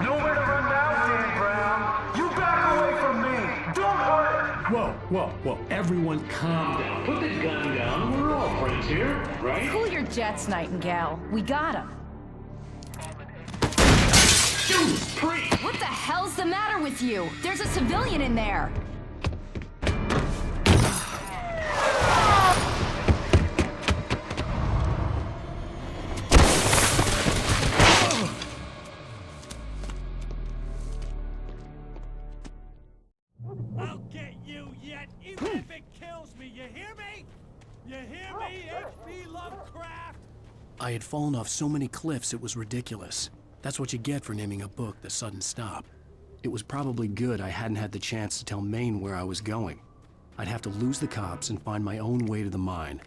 Nowhere to run now, Dan Brown. You back away from me. Don't hurt. Whoa. Everyone calm down. Put the gun down. We're all friends here, right? Cool your jets, Nightingale. We got him. What the hell's the matter with you? There's a civilian in there. I'll get you yet, even if it kills me. You hear me? You hear me, H.P. Lovecraft? I had fallen off so many cliffs it was ridiculous. That's what you get for naming a book The Sudden Stop. It was probably good I hadn't had the chance to tell Maine where I was going. I'd have to lose the cops and find my own way to the mine.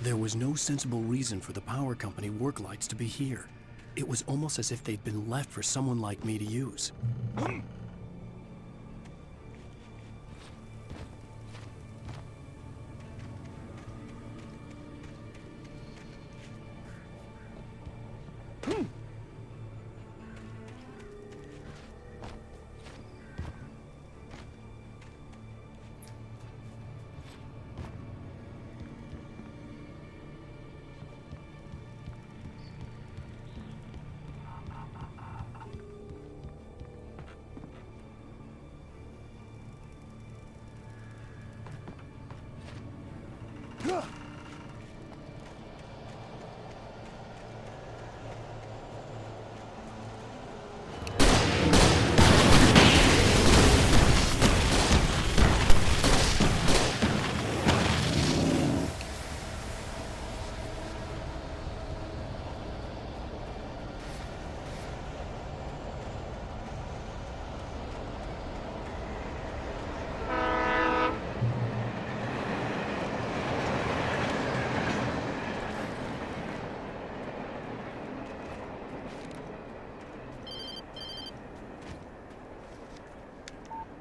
There was no sensible reason for the power company work lights to be here. It was almost as if they'd been left for someone like me to use.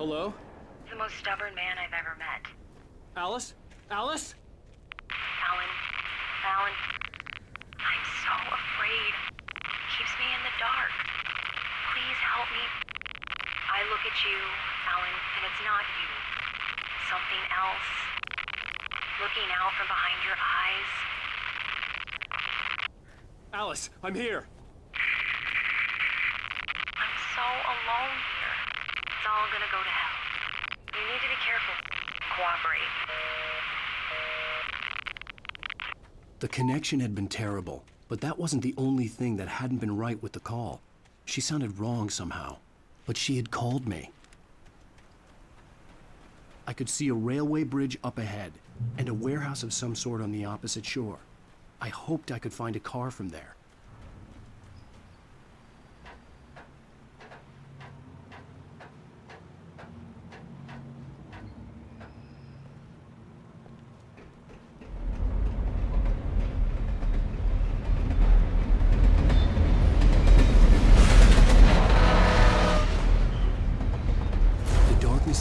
Hello? The most stubborn man I've ever met. Alice? Alice? Alan, I'm so afraid. It keeps me in the dark. Please help me. I look at you, Alan, and it's not you. Something else. Looking out from behind your eyes. Alice, I'm here. I'm so alone here. It's all gonna go to hell. You need to be careful. Cooperate. The connection had been terrible. But that wasn't the only thing that hadn't been right with the call. She sounded wrong somehow, but she had called me. I could see a railway bridge up ahead, and a warehouse of some sort on the opposite shore. I hoped I could find a car from there.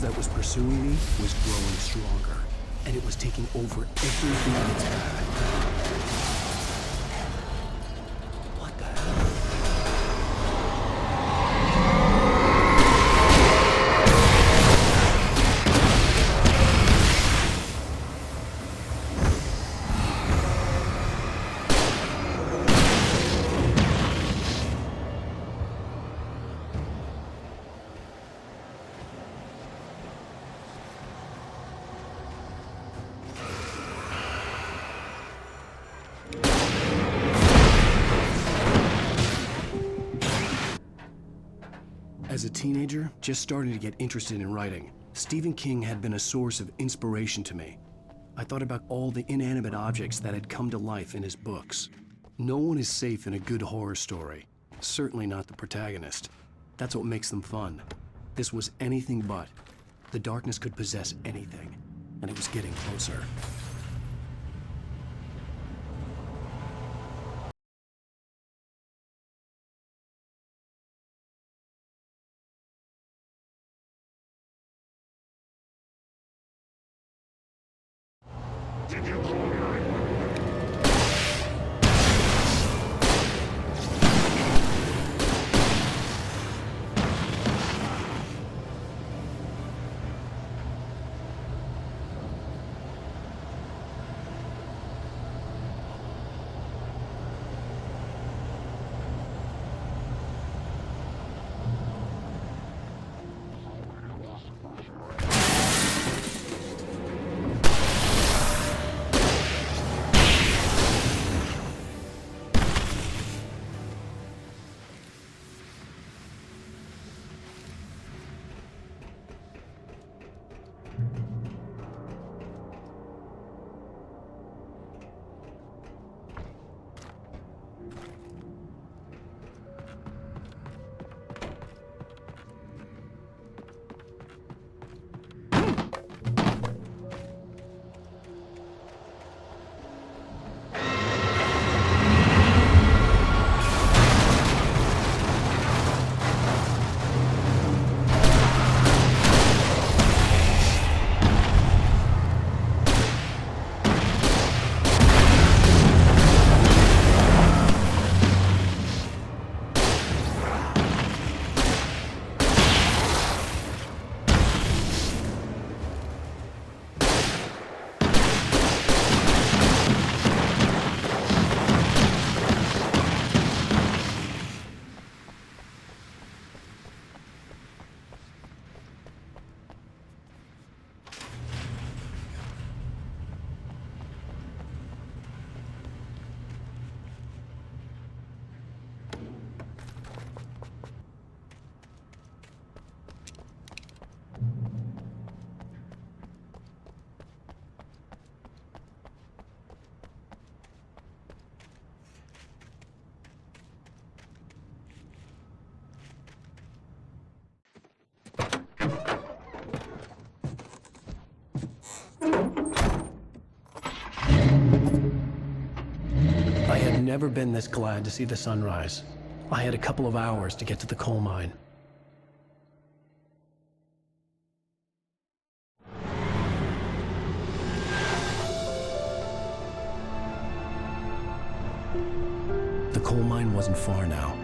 That was pursuing me was growing stronger, and it was taking over everything in its path. What the hell? As a teenager, just starting to get interested in writing, Stephen King had been a source of inspiration to me. I thought about all the inanimate objects that had come to life in his books. No one is safe in a good horror story, certainly not the protagonist. That's what makes them fun. This was anything but. The darkness could possess anything, and it was getting closer. Did you call 911? I had never been this glad to see the sunrise. I had a couple of hours to get to the coal mine. The coal mine wasn't far now.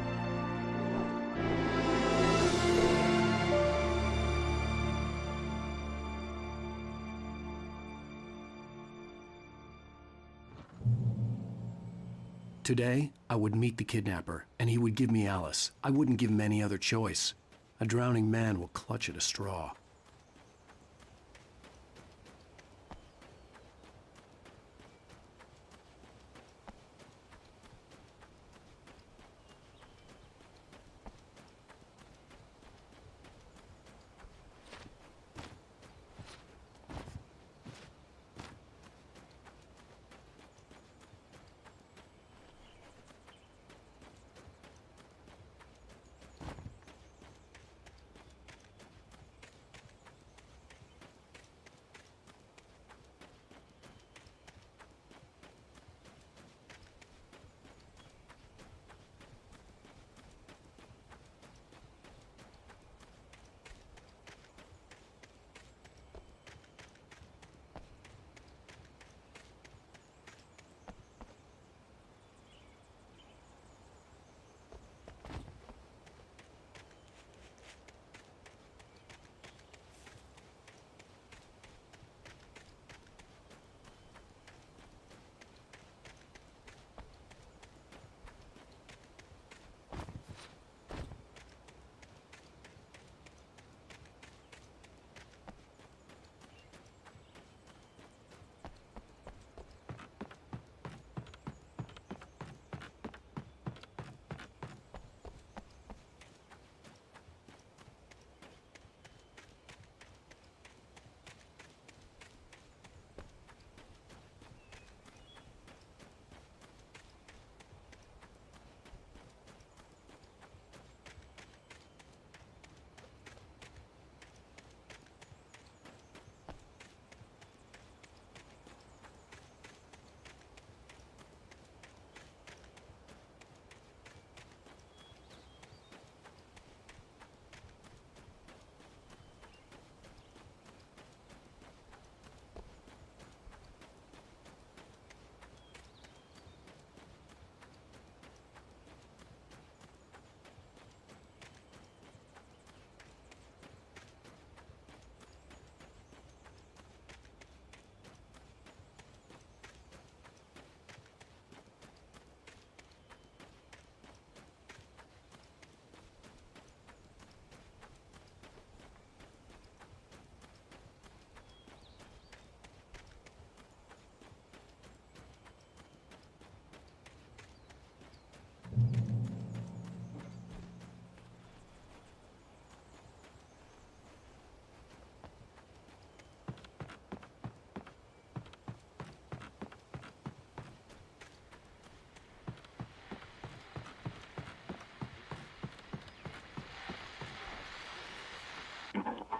Today, I would meet the kidnapper, and he would give me Alice. I wouldn't give him any other choice. A drowning man will clutch at a straw.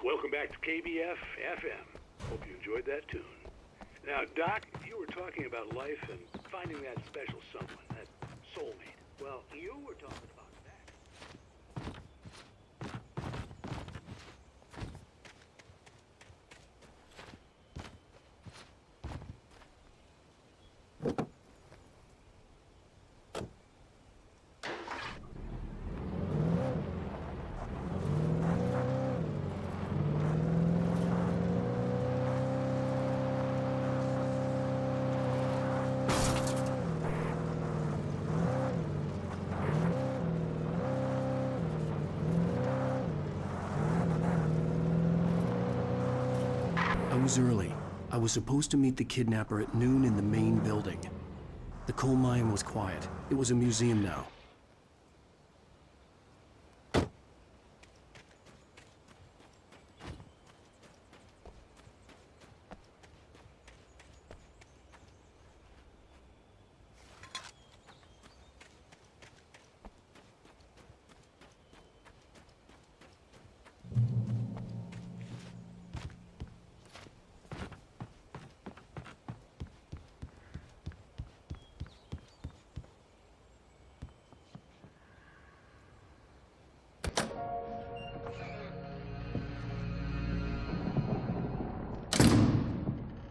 Welcome back to KBF FM. Hope you enjoyed that tune. Now, Doc, you were talking about life and finding that special someone, that soulmate. Well, you were talking about that. I was early. I was supposed to meet the kidnapper at noon in the main building. The coal mine was quiet. It was a museum now.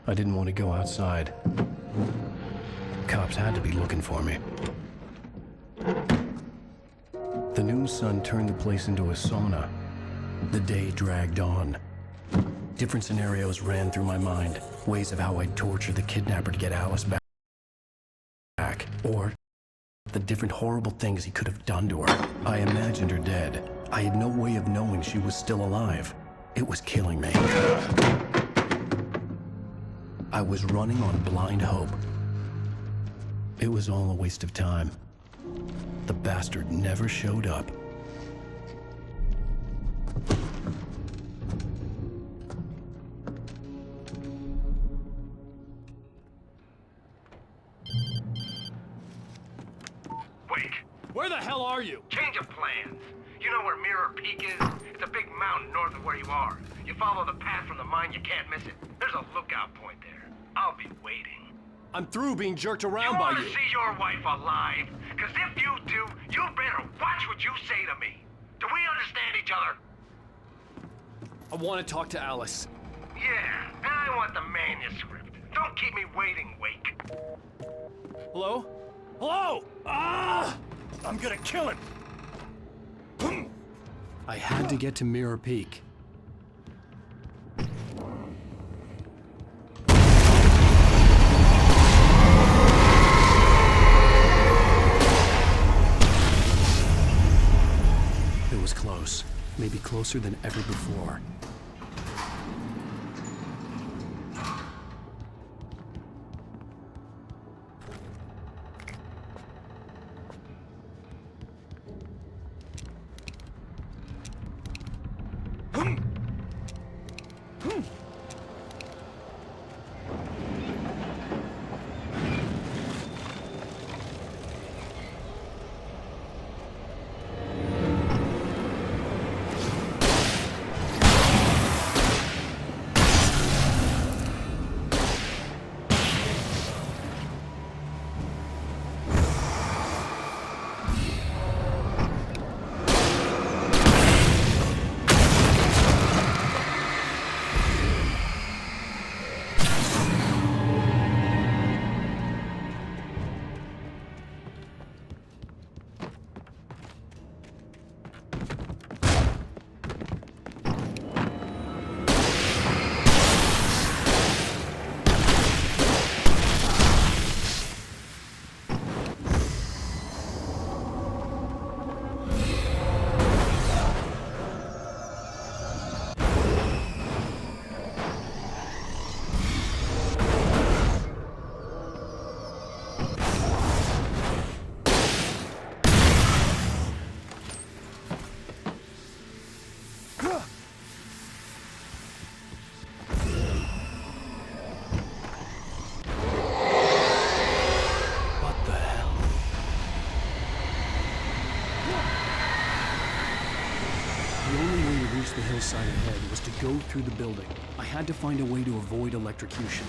I didn't want to go outside. Cops had to be looking for me. The noon sun turned the place into a sauna. The day dragged on. Different scenarios ran through my mind. Ways of how I'd torture the kidnapper to get Alice back. Or the different horrible things he could have done to her. I imagined her dead. I had no way of knowing she was still alive. It was killing me. I was running on blind hope. It was all a waste of time. The bastard never showed up. Wait. Where the hell are you? Change of plans. You know where Mirror Peak is? It's a big mountain north of where you are. You follow the path from the mine, you can't miss it. There's a lookout point there. I'll be waiting. I'm through being jerked around by You you. want to see your wife alive? Because if you do, you better watch what you say to me. Do we understand each other? I want to talk to Alice. Yeah, and I want the manuscript. Don't keep me waiting, Wake. Hello? Hello! Ah! I'm gonna kill him! I had to get to Mirror Peak. It was close. Maybe closer than ever before. hillside ahead was to go through the building. I had to find a way to avoid electrocution.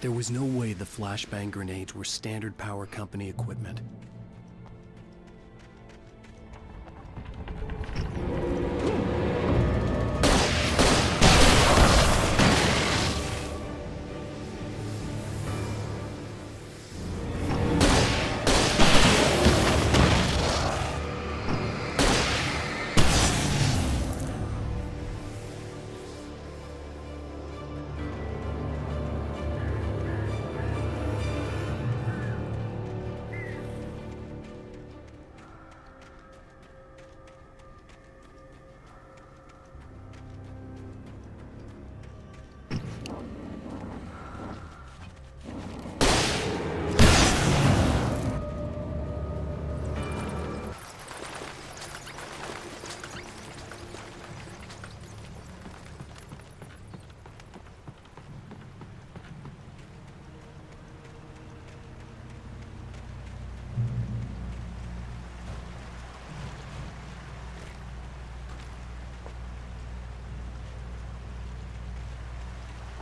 There was no way the flashbang grenades were standard power company equipment.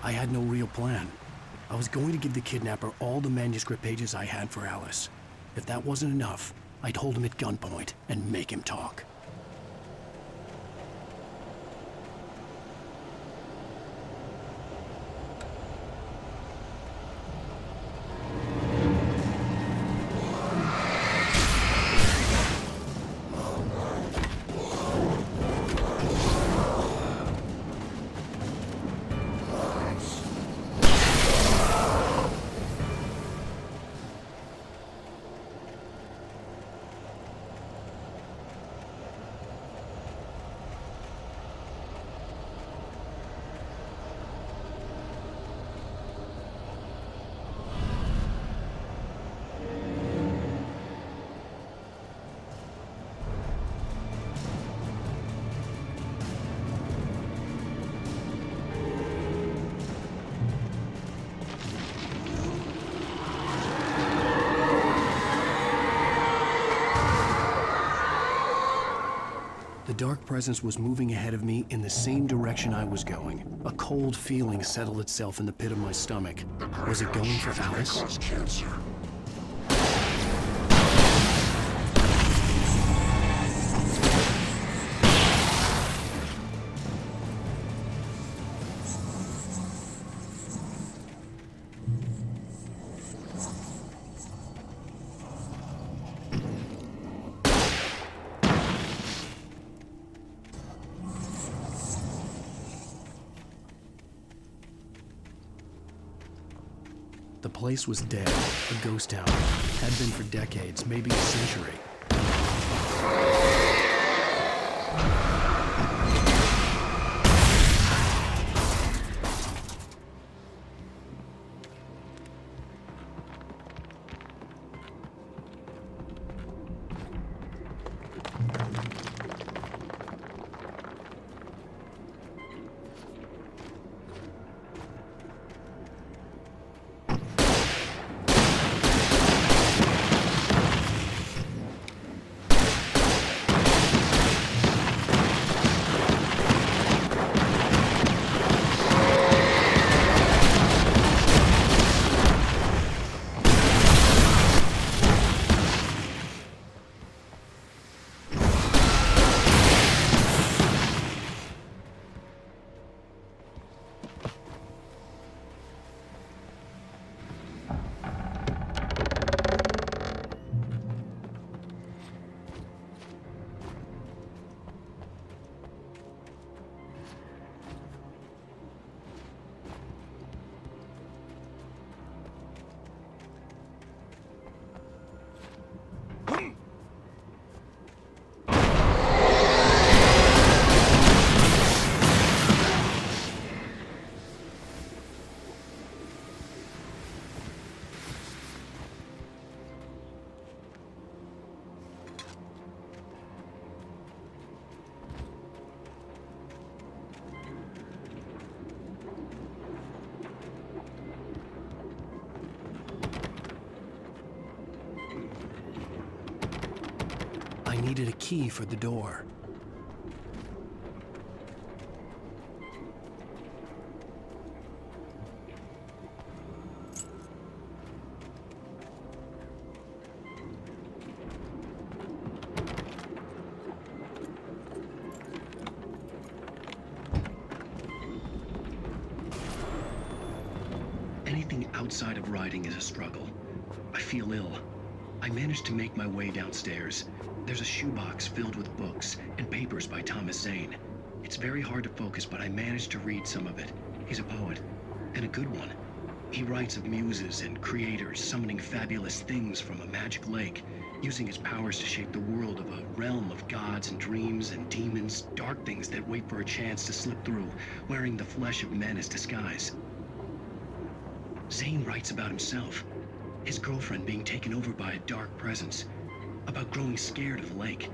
I had no real plan. I was going to give the kidnapper all the manuscript pages I had for Alice. If that wasn't enough, I'd hold him at gunpoint and make him talk. The dark presence was moving ahead of me in the same direction I was going. A cold feeling settled itself in the pit of my stomach. Was it going for Alice? Cancer. The place was dead, a ghost town. Had been for decades, maybe a century. I needed a key for the door. outside of riding is a struggle. I feel ill. I managed to make my way downstairs. There's a shoebox filled with books and papers by Thomas Zane. It's very hard to focus, but I managed to read some of it. He's a poet, and a good one. He writes of muses and creators summoning fabulous things from a magic lake, using his powers to shape the world of a realm of gods and dreams and demons, dark things that wait for a chance to slip through, wearing the flesh of men as disguise. Zane writes about himself, his girlfriend being taken over by a dark presence, about growing scared of the lake.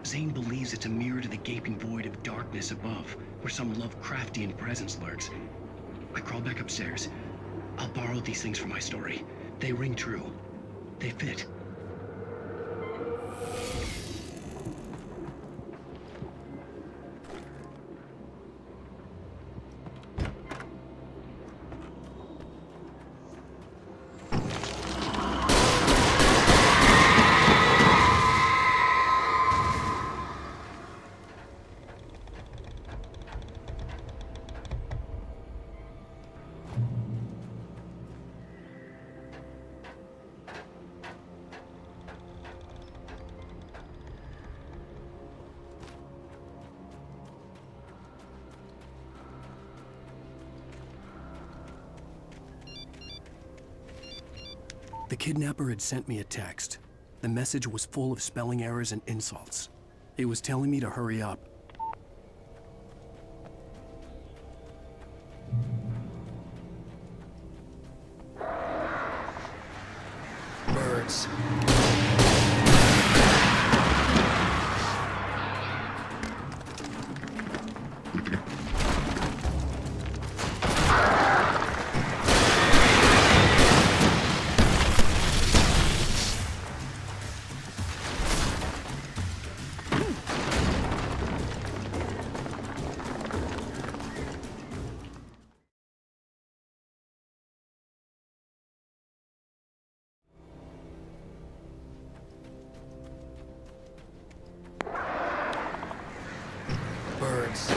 Zane believes it's a mirror to the gaping void of darkness above, where some Lovecraftian presence lurks. I crawl back upstairs. I'll borrow these things for my story. They ring true. They fit. The kidnapper had sent me a text. The message was full of spelling errors and insults. He was telling me to hurry up. Birds. Birds.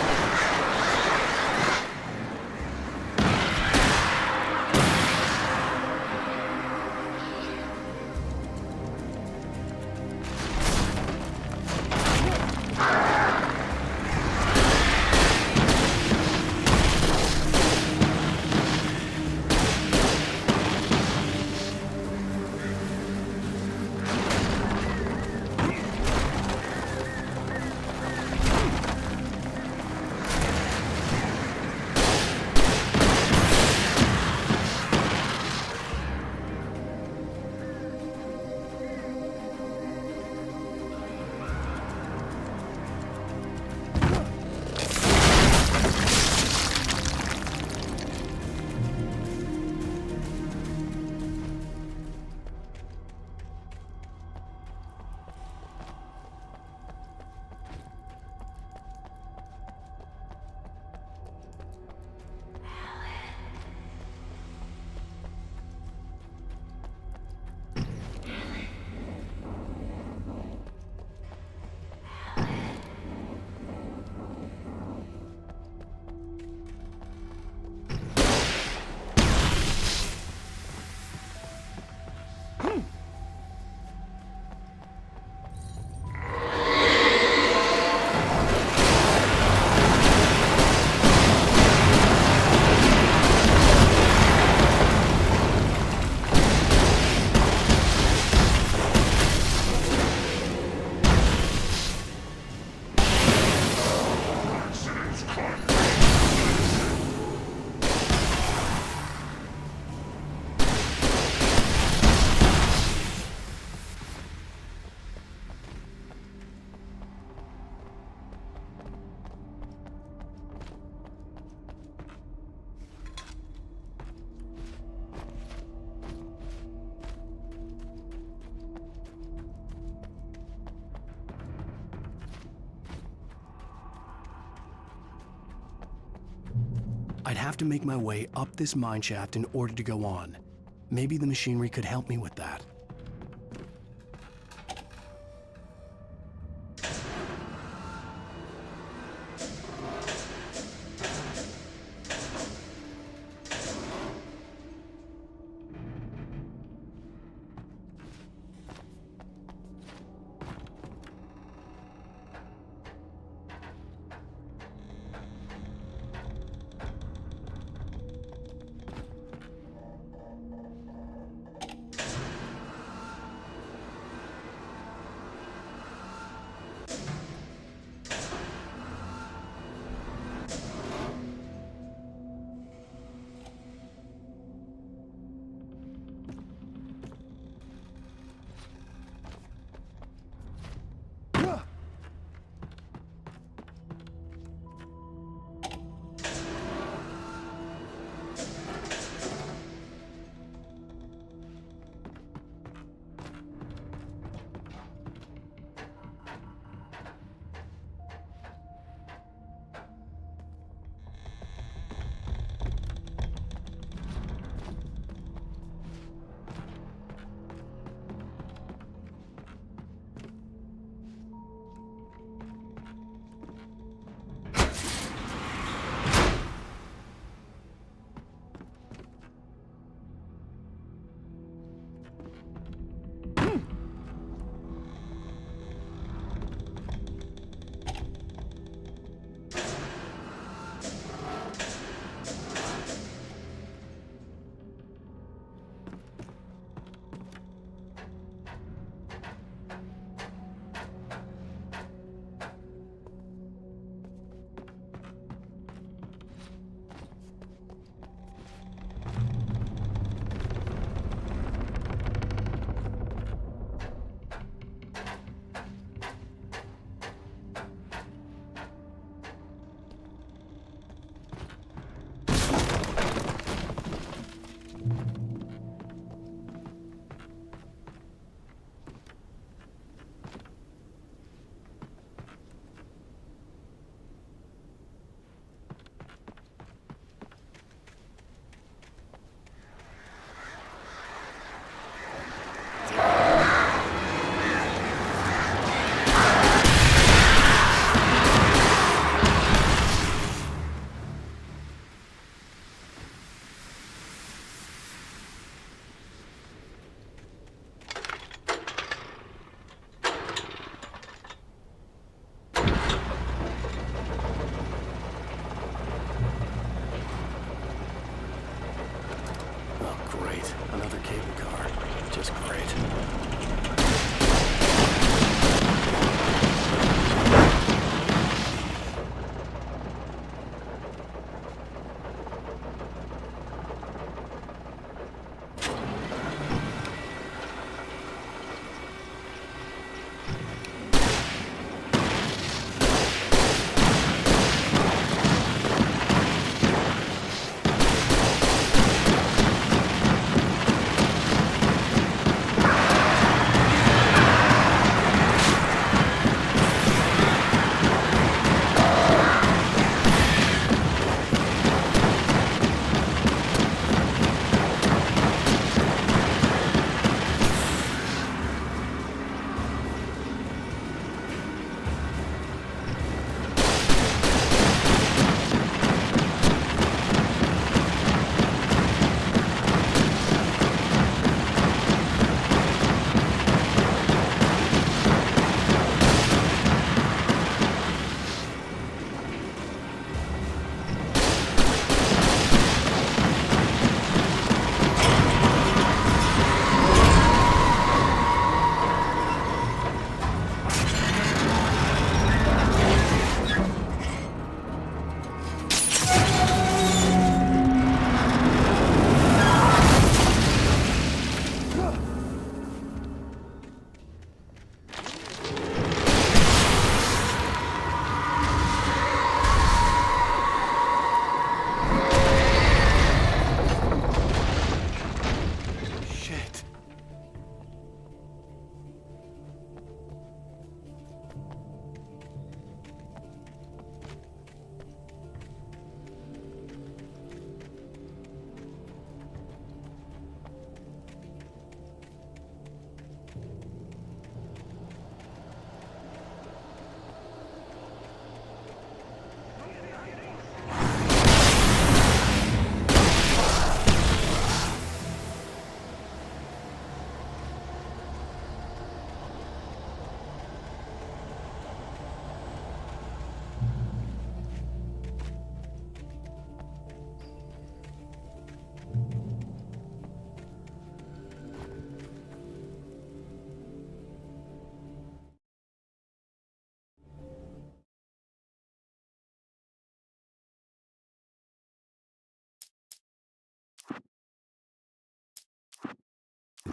I'd have to make my way up this mine shaft in order to go on. Maybe the machinery could help me with that.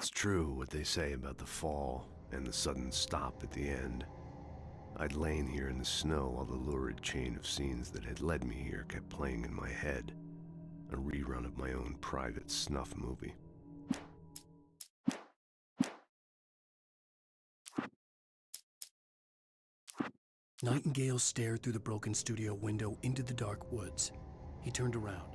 it's true what they say about the fall and the sudden stop at the end, I'd lain here in the snow while the lurid chain of scenes that had led me here kept playing in my head, a rerun of my own private snuff movie. Nightingale stared through the broken studio window into the dark woods. He turned around.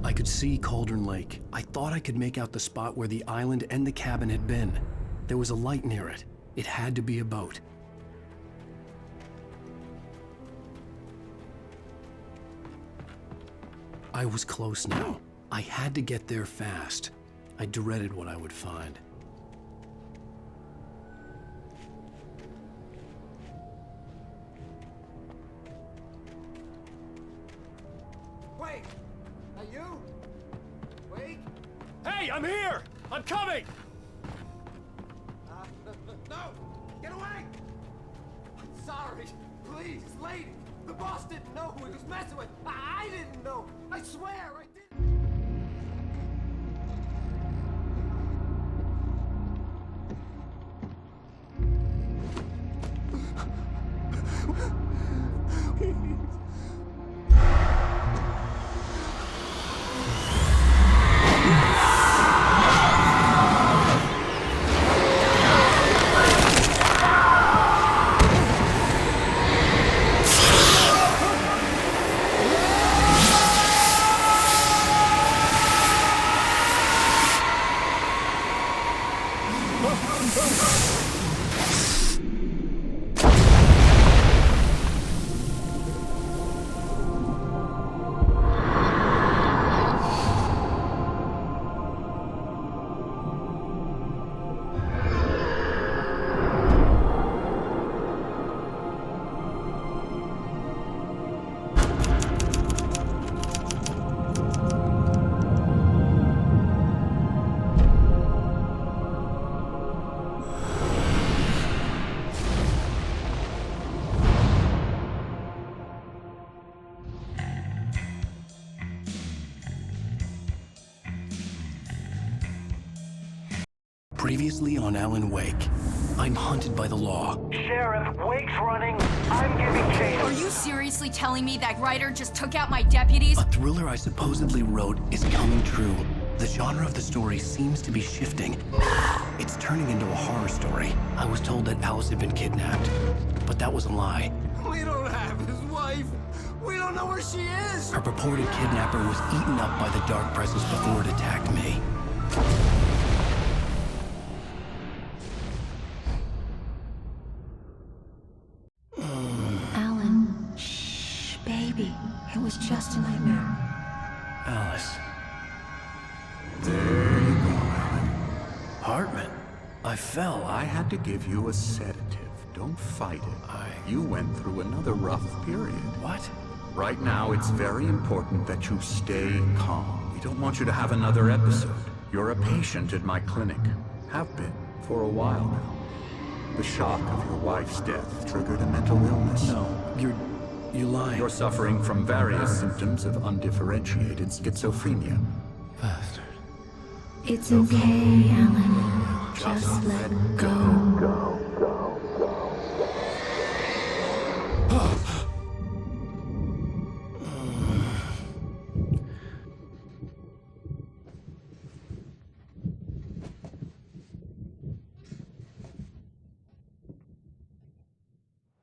I could see Cauldron Lake. I thought I could make out the spot where the island and the cabin had been. There was a light near it. It had to be a boat. I was close now. I had to get there fast. I dreaded what I would find. Wait! Are you? Wait! I'm here! I'm coming! No! Get away! I'm sorry. Please, lady. The boss didn't know who he was messing with. I didn't know. I swear I didn't. Previously on Alan Wake, I'm hunted by the law. Sheriff, Wake's running. I'm giving chase. Are you seriously telling me that writer just took out my deputies? A thriller I supposedly wrote is coming true. The genre of the story seems to be shifting. It's turning into a horror story. I was told that Alice had been kidnapped, but that was a lie. We don't have his wife. We don't know where she is. Her purported kidnapper was eaten up by the dark presence before it attacked me. Alan, shh, baby. It was just a nightmare. Alice. There you go, Alan. Hartman, I fell. I had to give you a sedative. Don't fight it. You went through another rough period. What? Right now, it's very important that you stay calm. We don't want you to have another episode. You're a patient at my clinic. Have been for a while now. The shock of your wife's death triggered a mental illness. No, you're lying. You're suffering from various symptoms of undifferentiated schizophrenia. Bastard. It's okay, Alan. Just let go.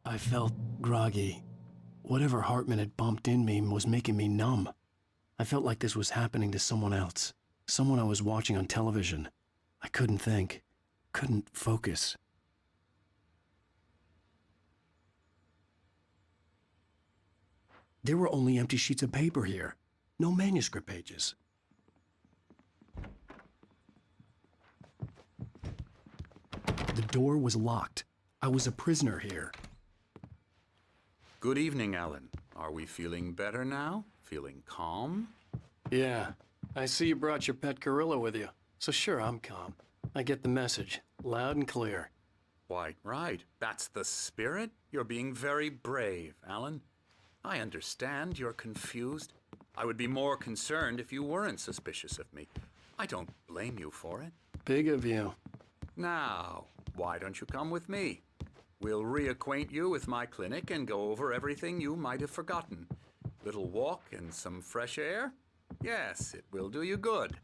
I felt groggy. Whatever Hartman had bumped in me was making me numb. I felt like this was happening to someone else. Someone I was watching on television. I couldn't think. Couldn't focus. There were only empty sheets of paper here. No manuscript pages. The door was locked. I was a prisoner here. Good evening, Alan. Are we feeling better now? Feeling calm? Yeah. I see you brought your pet gorilla with you. So sure, I'm calm. I get the message. Loud and clear. Quite right. That's the spirit. You're being very brave, Alan. I understand you're confused. I would be more concerned if you weren't suspicious of me. I don't blame you for it. Big of you. Now, why don't you come with me? We'll reacquaint you with my clinic and go over everything you might have forgotten. Little walk and some fresh air? Yes, it will do you good.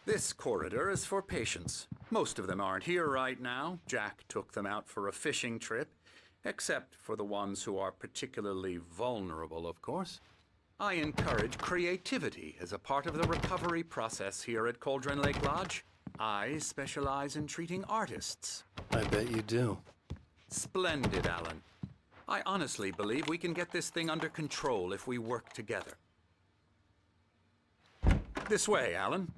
This corridor is for patients. Most of them aren't here right now. Jack took them out for a fishing trip, except for the ones who are particularly vulnerable, of course. I encourage creativity as a part of the recovery process here at Cauldron Lake Lodge. I specialize in treating artists. I bet you do. Splendid, Alan. I honestly believe we can get this thing under control if we work together. This way, Alan.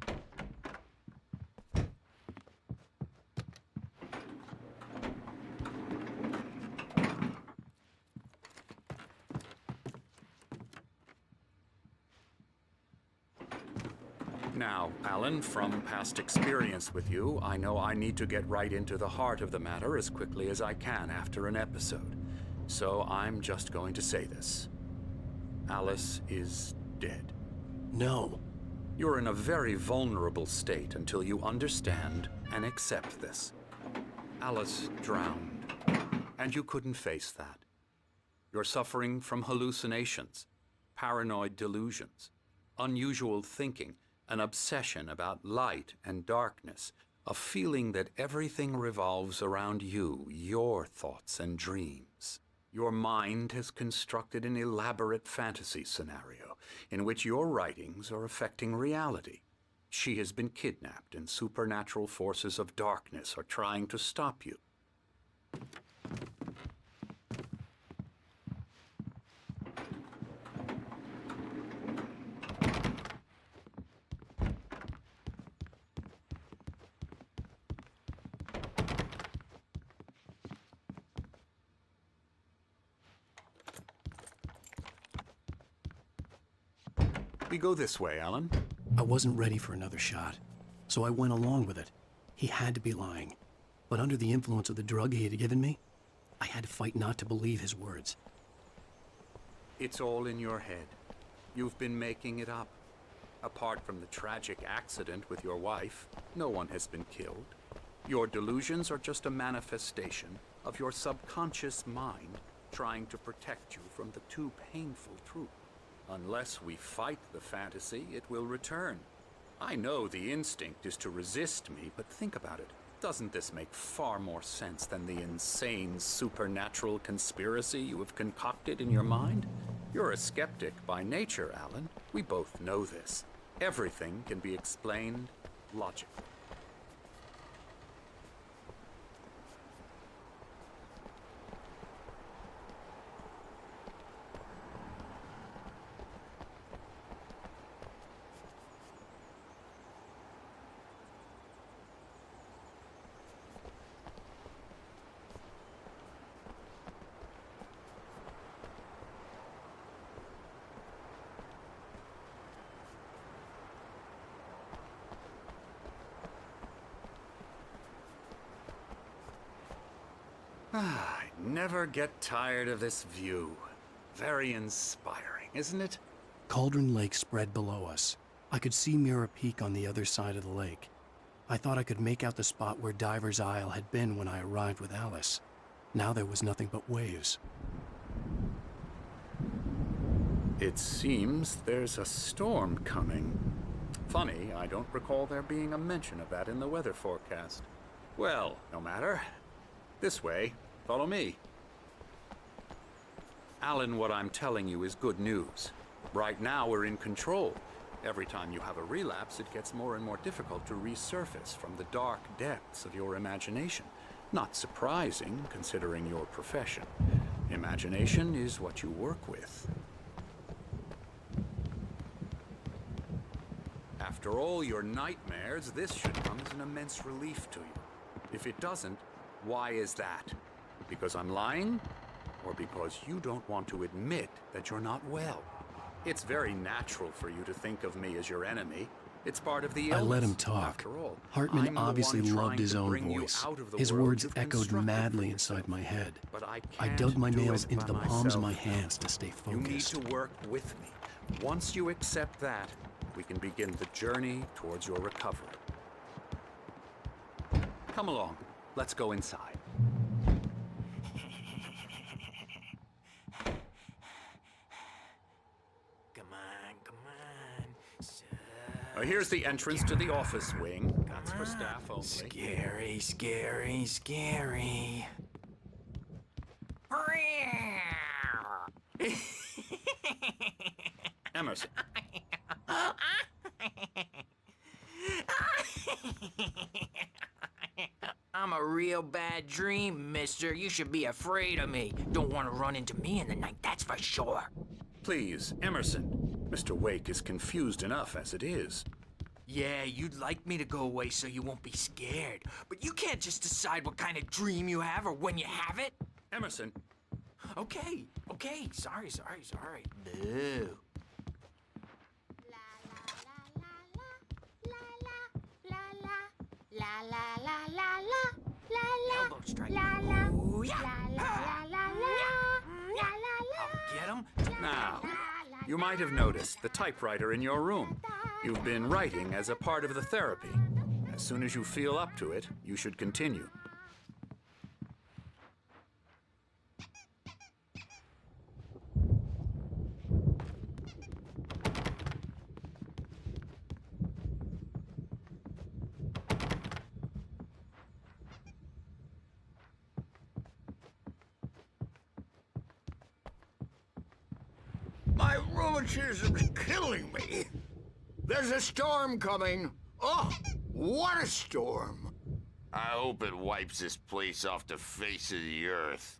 Now, Alan, from past experience with you, I know I need to get right into the heart of the matter as quickly as I can after an episode. So I'm just going to say this. Alice is dead. No. You're in a very vulnerable state until you understand and accept this. Alice drowned, and you couldn't face that. You're suffering from hallucinations, paranoid delusions, unusual thinking, an obsession about light and darkness, a feeling that everything revolves around you, your thoughts and dreams. Your mind has constructed an elaborate fantasy scenario in which your writings are affecting reality. She has been kidnapped, and supernatural forces of darkness are trying to stop you. We go this way, Alan. I wasn't ready for another shot, so I went along with it. He had to be lying. But under the influence of the drug he had given me, I had to fight not to believe his words. It's all in your head. You've been making it up. Apart from the tragic accident with your wife, no one has been killed. Your delusions are just a manifestation of your subconscious mind trying to protect you from the too painful truth. Unless we fight the fantasy, it will return. I know the instinct is to resist me, but think about it. Doesn't this make far more sense than the insane supernatural conspiracy you have concocted in your mind? You're a skeptic by nature, Alan. We both know this. Everything can be explained logically. I never get tired of this view. Very inspiring, isn't it? Cauldron Lake spread below us. I could see Mirror Peak on the other side of the lake. I thought I could make out the spot where Diver's Isle had been when I arrived with Alice. Now there was nothing but waves. It seems there's a storm coming. Funny, I don't recall there being a mention of that in the weather forecast. Well, no matter. This way. Follow me. Alan, what I'm telling you is good news. Right now, we're in control. Every time you have a relapse, it gets more and more difficult to resurface from the dark depths of your imagination. Not surprising, considering your profession. Imagination is what you work with. After all your nightmares, this should come as an immense relief to you. If it doesn't, why is that? Because I'm lying? Or because you don't want to admit that you're not well? It's very natural for you to think of me as your enemy. It's part of the illness. I let him talk. After all, Hartman obviously loved his own voice. His words echoed madly inside my head. I dug my nails into the palms of my hands to stay focused. You need to work with me. Once you accept that, we can begin the journey towards your recovery. Come along. Let's go inside. Here's the entrance to the office wing. That's for staff only. Scary, scary, scary. Emerson. I'm a real bad dream, mister. You should be afraid of me. Don't want to run into me in the night, that's for sure. Please, Emerson. Mr. Wake is confused enough as it is. Yeah, you'd like me to go away so you won't be scared. But you can't just decide what kind of dream you have or when you have it. Emerson. Okay. Sorry. Boo. La la la la la la la. Elbow strike. La la Ooh, yeah. la la la la la la la. Get him. Now, you might have noticed the typewriter in your room. You've been writing as a part of the therapy. As soon as you feel up to it, you should continue. My rheumatism's killing me. There's a storm coming. Oh, what a storm. I hope it wipes this place off the face of the earth.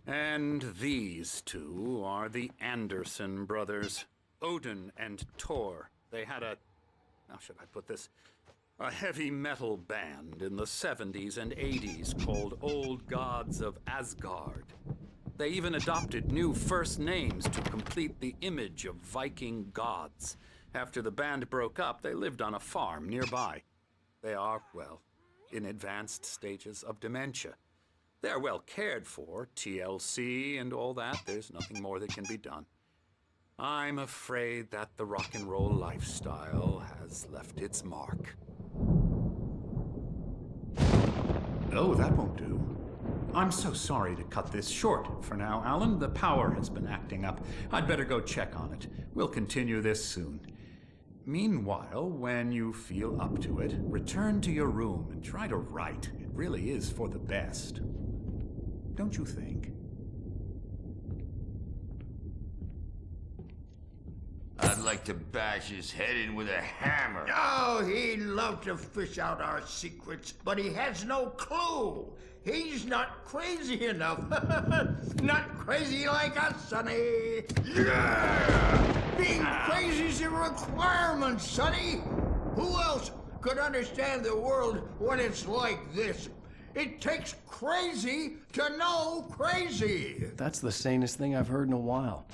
And these two are the Anderson brothers, Odin and Tor. They had how should I put this? A heavy metal band in the 70s and 80s called Old Gods of Asgard. They even adopted new first names to complete the image of Viking gods. After the band broke up, they lived on a farm nearby. They are, well, in advanced stages of dementia. They're well cared for, TLC and all that. There's nothing more that can be done. I'm afraid that the rock and roll lifestyle has left its mark. Oh, that won't do. I'm so sorry to cut this short for now, Alan. The power has been acting up. I'd better go check on it. We'll continue this soon. Meanwhile, when you feel up to it, return to your room and try to write. It really is for the best. Don't you think? I'd like to bash his head in with a hammer. Oh, he'd love to fish out our secrets, but he has no clue. He's not crazy enough. Not crazy like us, Sonny. Yeah! Being crazy's a requirement, Sonny. Who else could understand the world when it's like this? It takes crazy to know crazy. That's the sanest thing I've heard in a while.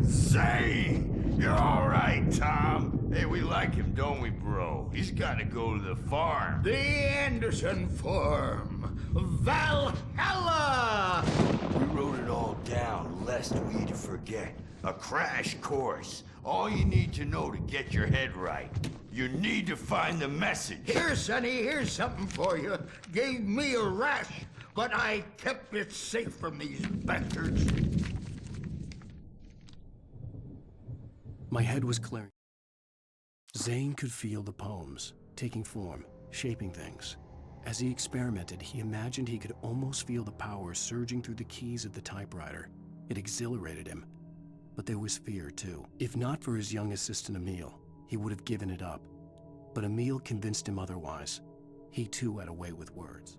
Zane! You're all right, Tom. Hey, we like him, don't we, bro? He's got to go to the farm. The Anderson farm. Valhalla! We wrote it all down, lest we to forget. A crash course. All you need to know to get your head right. You need to find the message. Here, Sonny, here's something for you. Gave me a rash, but I kept it safe from these bastards. My head was clearing. Zane could feel the poems, taking form, shaping things. As he experimented, he imagined he could almost feel the power surging through the keys of the typewriter. It exhilarated him. But there was fear, too. If not for his young assistant, Emil, he would have given it up. But Emil convinced him otherwise. He, too, had a way with words.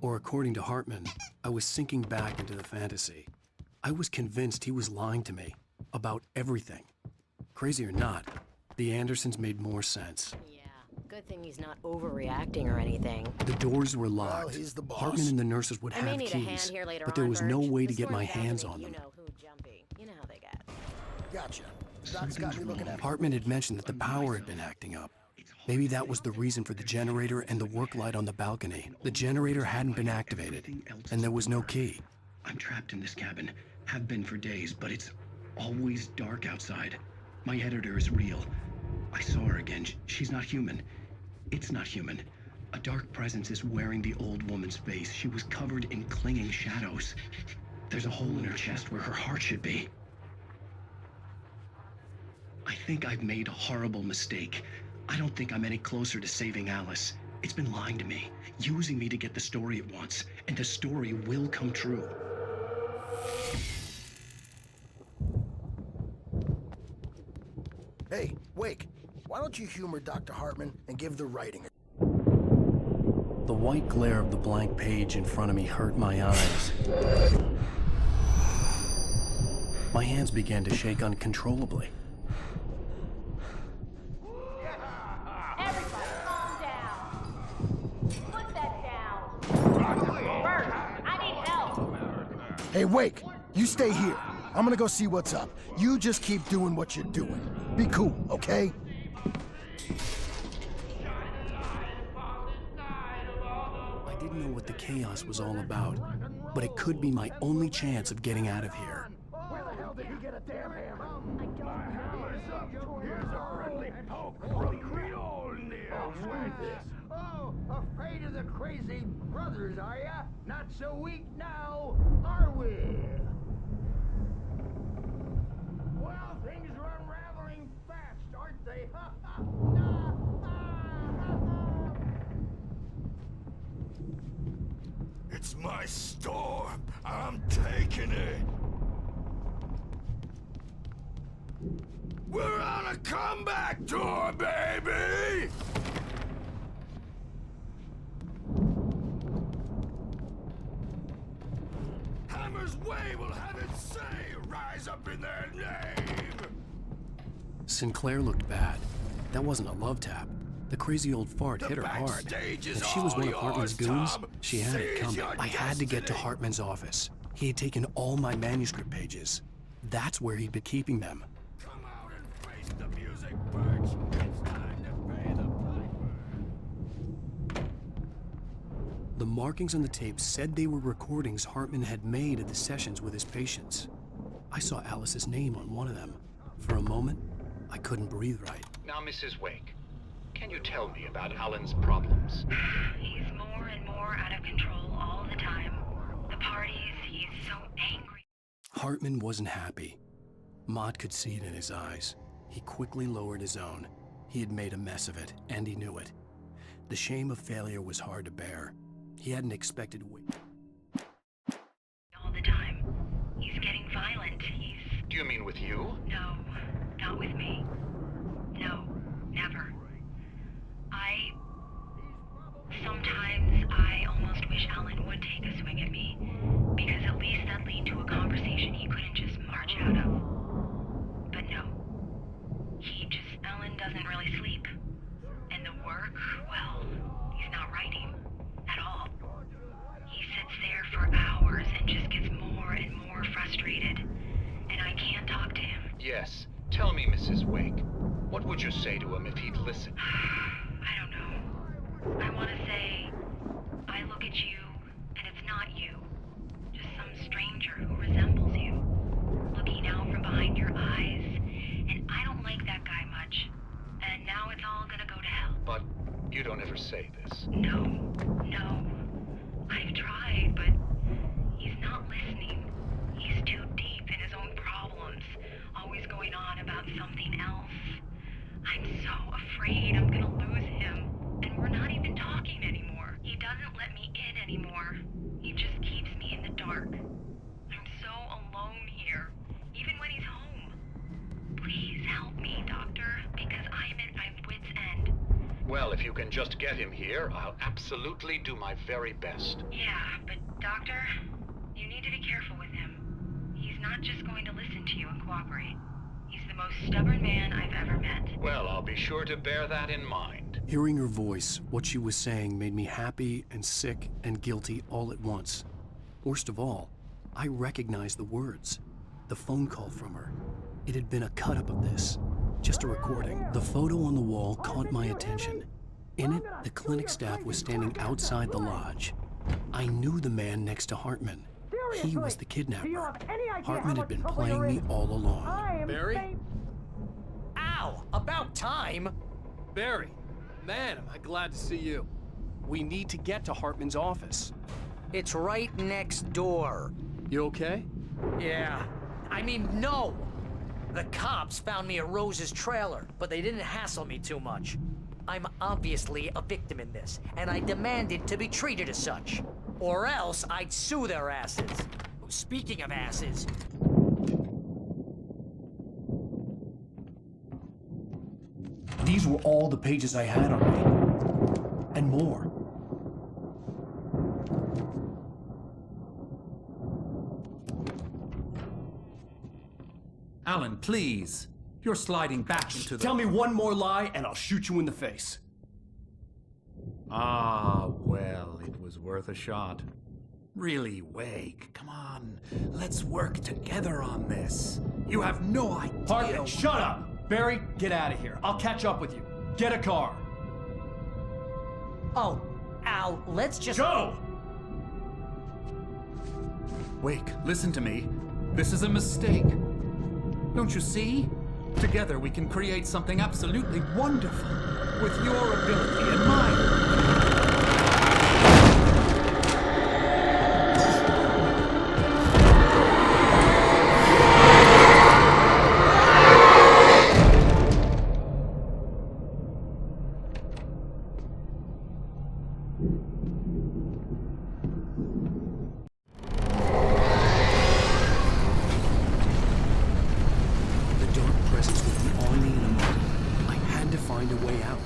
Or according to Hartman, I was sinking back into the fantasy. I was convinced he was lying to me about everything. Crazy or not, the Andersons made more sense. Yeah, good thing he's not overreacting or anything. The doors were locked. Well, he's the boss. Hartman and the nurses would I have may need a hand keys, here later but there on, was no Birch. way The to get my story's about hands to on make them. You know who jumpy. You know how they get. Gotcha. Doc's got me looking at. Hartman had mentioned that the power had been acting up. Maybe that was the reason for the generator and the work light on the balcony. The generator hadn't been activated, and there was no key. I'm trapped in this cabin. Have been for days, but it's always dark outside. My editor is real. I saw her again. She's not human. It's not human. A dark presence is wearing the old woman's face. She was covered in clinging shadows. There's a hole in her chest where her heart should be. I think I've made a horrible mistake. I don't think I'm any closer to saving Alice. It's been lying to me, using me to get the story it wants, and the story will come true. Hey, Wake, why don't you humor Dr. Hartman and give the writing a... The white glare of the blank page in front of me hurt my eyes. My hands began to shake uncontrollably. Everybody, calm down. Put that down. Bert, I need help. Hey, Wake, you stay here. I'm gonna go see what's up. You just keep doing what you're doing. Be cool, okay? I didn't know what the chaos was all about, but it could be my only chance of getting out of here. Where the hell did he get a damn hammer? My hammer's up. Here's a friendly poke from Mjolnir. Oh, afraid of the crazy brothers, are ya? Not so weak now, are we? Well, things are unraveling fast, aren't they? It's my storm. I'm taking it. We're on a comeback tour, baby! Hammer's Way will have its say rise up in their name! Sinclair looked bad. That wasn't a love tap. The crazy old fart hit her hard. If she was one of Hartman's goons, she had it coming. I had to get to Hartman's office. He had taken all my manuscript pages. That's where he'd been keeping them. Come out and face the music, Birch! It's time to pay the piper! The markings on the tape said they were recordings Hartman had made at the sessions with his patients. I saw Alice's name on one of them. For a moment, I couldn't breathe right. Now, Mrs. Wake, can you tell me about Alan's problems? He's more and more out of control all the time. The parties, he's so angry. Hartman wasn't happy. Maude could see it in his eyes. He quickly lowered his own. He had made a mess of it, and he knew it. The shame of failure was hard to bear. He hadn't expected All the time. He's getting violent. Do you mean with you? No, not with me. No, never. Sometimes I almost wish Alan would take a swing at me, because at least that'd lead to a conversation he couldn't just march out of. But no. Alan doesn't really sleep. And the work, well, he's not writing at all. He sits there for hours and just gets more and more frustrated. And I can't talk to him. Yes. Tell me, Mrs. Wake, what would you say to him if he'd listen? I don't know. I want to say, I look at you, and it's not you. Just some stranger who resembles you. Looking out from behind your eyes, and I don't like that guy much. And now it's all gonna go to hell. But you don't ever say this. No. I've tried, but he's not listening. He's too deep in his own problems, always going on about something else. I'm so afraid I'm gonna lose him. And we're not even talking anymore. He doesn't let me in anymore. He just keeps me in the dark. I'm so alone here, even when he's home. Please help me, Doctor, because I'm at my wit's end. Well, if you can just get him here, I'll absolutely do my very best. Yeah, but Doctor, you need to be careful with him. He's not just going to listen to you and cooperate. He's the most stubborn man I've ever met. Well, I'll be sure to bear that in mind. Hearing her voice, what she was saying made me happy and sick and guilty all at once. Worst of all, I recognized the words. The phone call from her. It had been a cut-up of this. Just a recording. The photo on the wall caught my attention. In it, the clinic staff was standing outside the lodge. I knew the man next to Hartman. He was the kidnapper. Hartman had been playing me all along. Barry? Ow! About time! Barry, man, am I glad to see you. We need to get to Hartman's office. It's right next door. You okay? Yeah. I mean, no! The cops found me at Rose's trailer, but they didn't hassle me too much. I'm obviously a victim in this, and I demanded to be treated as such. Or else I'd sue their asses. Speaking of asses... These were all the pages I had on me. And more. Alan, please. You're sliding back into the... Tell me one more lie and I'll shoot you in the face. Ah, well, it was worth a shot. Really, Wake, come on. Let's work together on this. You have no idea... Hartman, shut up! Barry, get out of here. I'll catch up with you. Get a car. Oh, Al, let's just... Go! Wake, listen to me. This is a mistake. Don't you see? Together we can create something absolutely wonderful. With your ability and mine. The dark presence would be on me in a moment. I had to find a way out.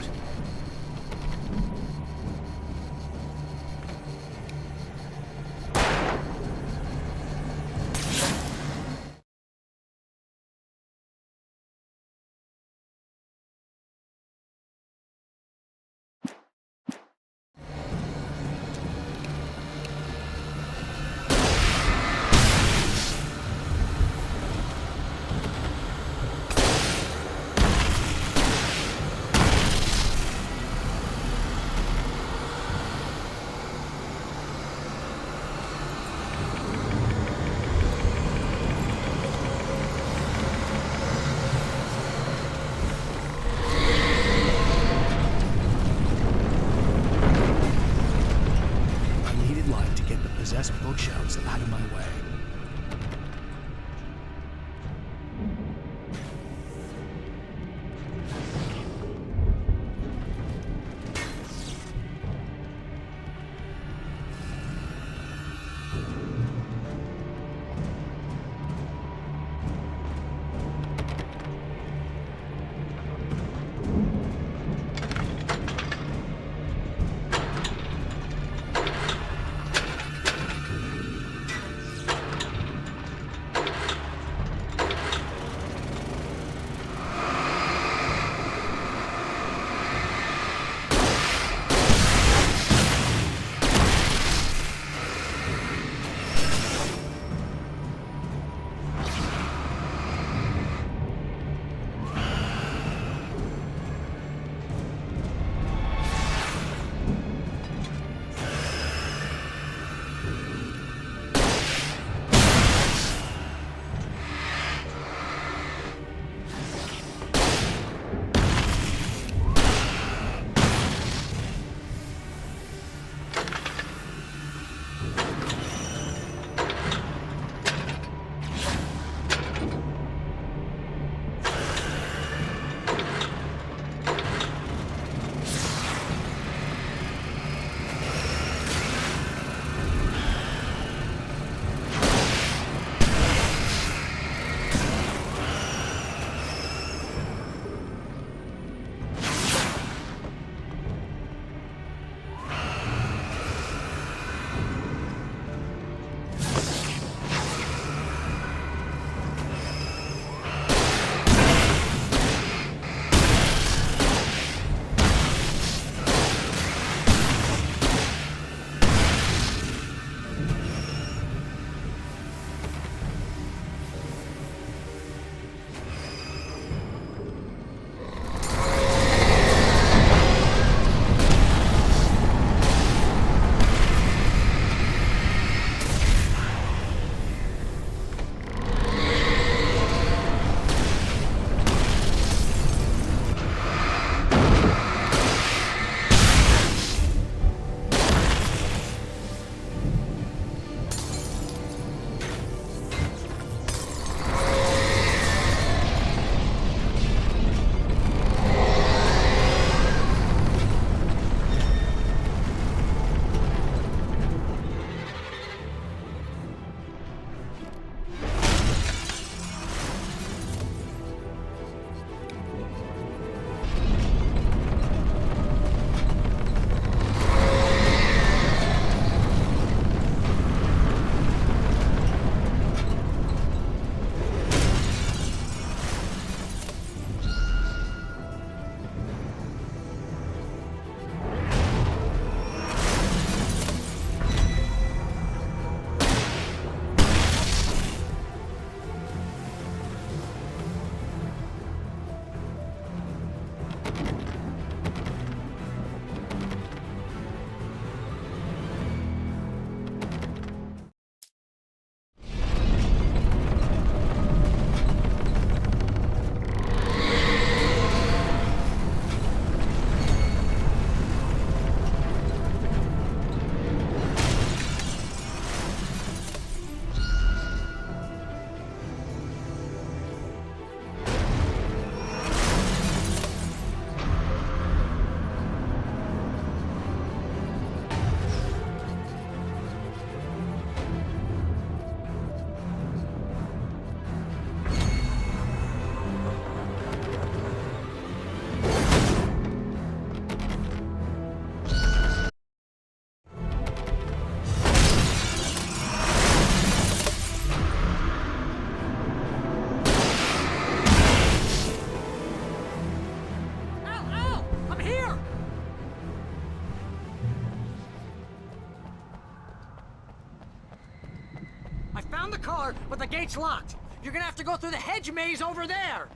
car, but the gate's locked. You're gonna have to go through the hedge maze over there.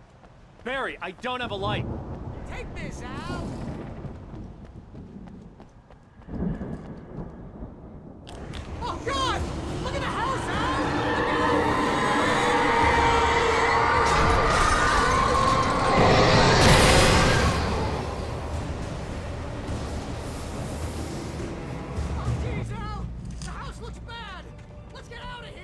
Barry, I don't have a light. Take this, Al. Oh, God! Look at the house, Al! Oh, geez, Al! The house looks bad! Let's get out of here!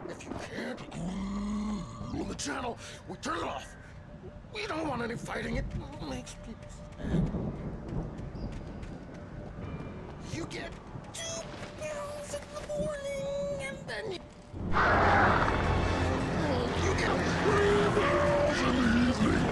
If you can't rule the channel, we turn it off. We don't want any fighting. It makes people sad. You get 2 pills in the morning, and then you get 3 pills in the evening.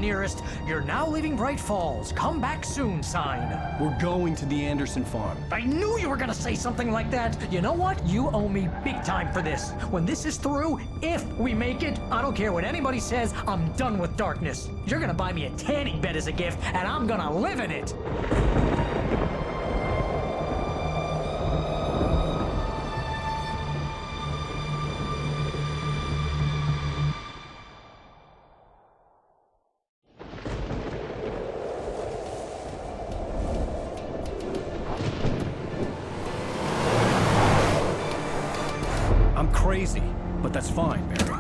nearest "You're now leaving Bright Falls. Come back soon" sign. We're going to the Anderson farm. I knew you were gonna say something like that. You know what? You owe me big time for this. When this is through, if we make it, I don't care what anybody says, I'm done with darkness. You're gonna buy me a tanning bed as a gift, and I'm gonna live in it. I'm crazy, but that's fine, Barry.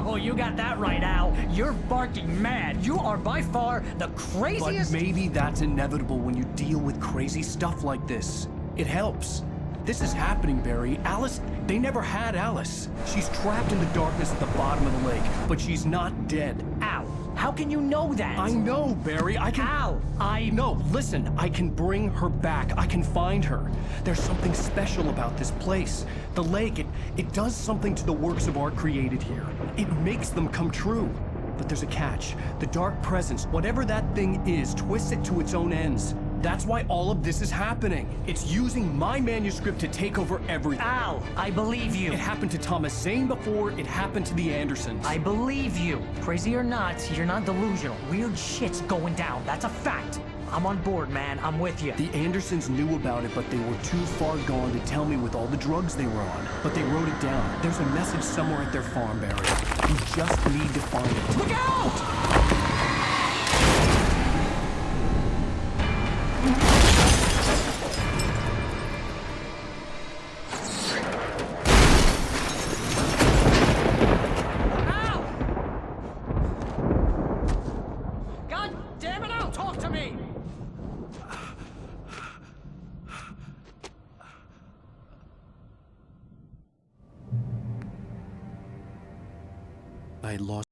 Oh, you got that right, Al. You're barking mad. You are by far the craziest... But maybe that's inevitable when you deal with crazy stuff like this. It helps. This is happening, Barry. Alice, they never had Alice. She's trapped in the darkness at the bottom of the lake, but she's not dead. Al, how can you know that? I know, Barry. I can... Al, No, listen. I can bring her back. I can find her. There's something special about this place. The lake, it does something to the works of art created here. It makes them come true. But there's a catch. The dark presence, whatever that thing is, twists it to its own ends. That's why all of this is happening. It's using my manuscript to take over everything. Al, I believe you. It happened to Thomas Zane before, it happened to the Andersons. I believe you. Crazy or not, you're not delusional. Weird shit's going down. That's a fact. I'm on board, man. I'm with you. The Andersons knew about it, but they were too far gone to tell me with all the drugs they were on. But they wrote it down. There's a message somewhere at their farm, Barry. You just need to find it. Look out! I had lost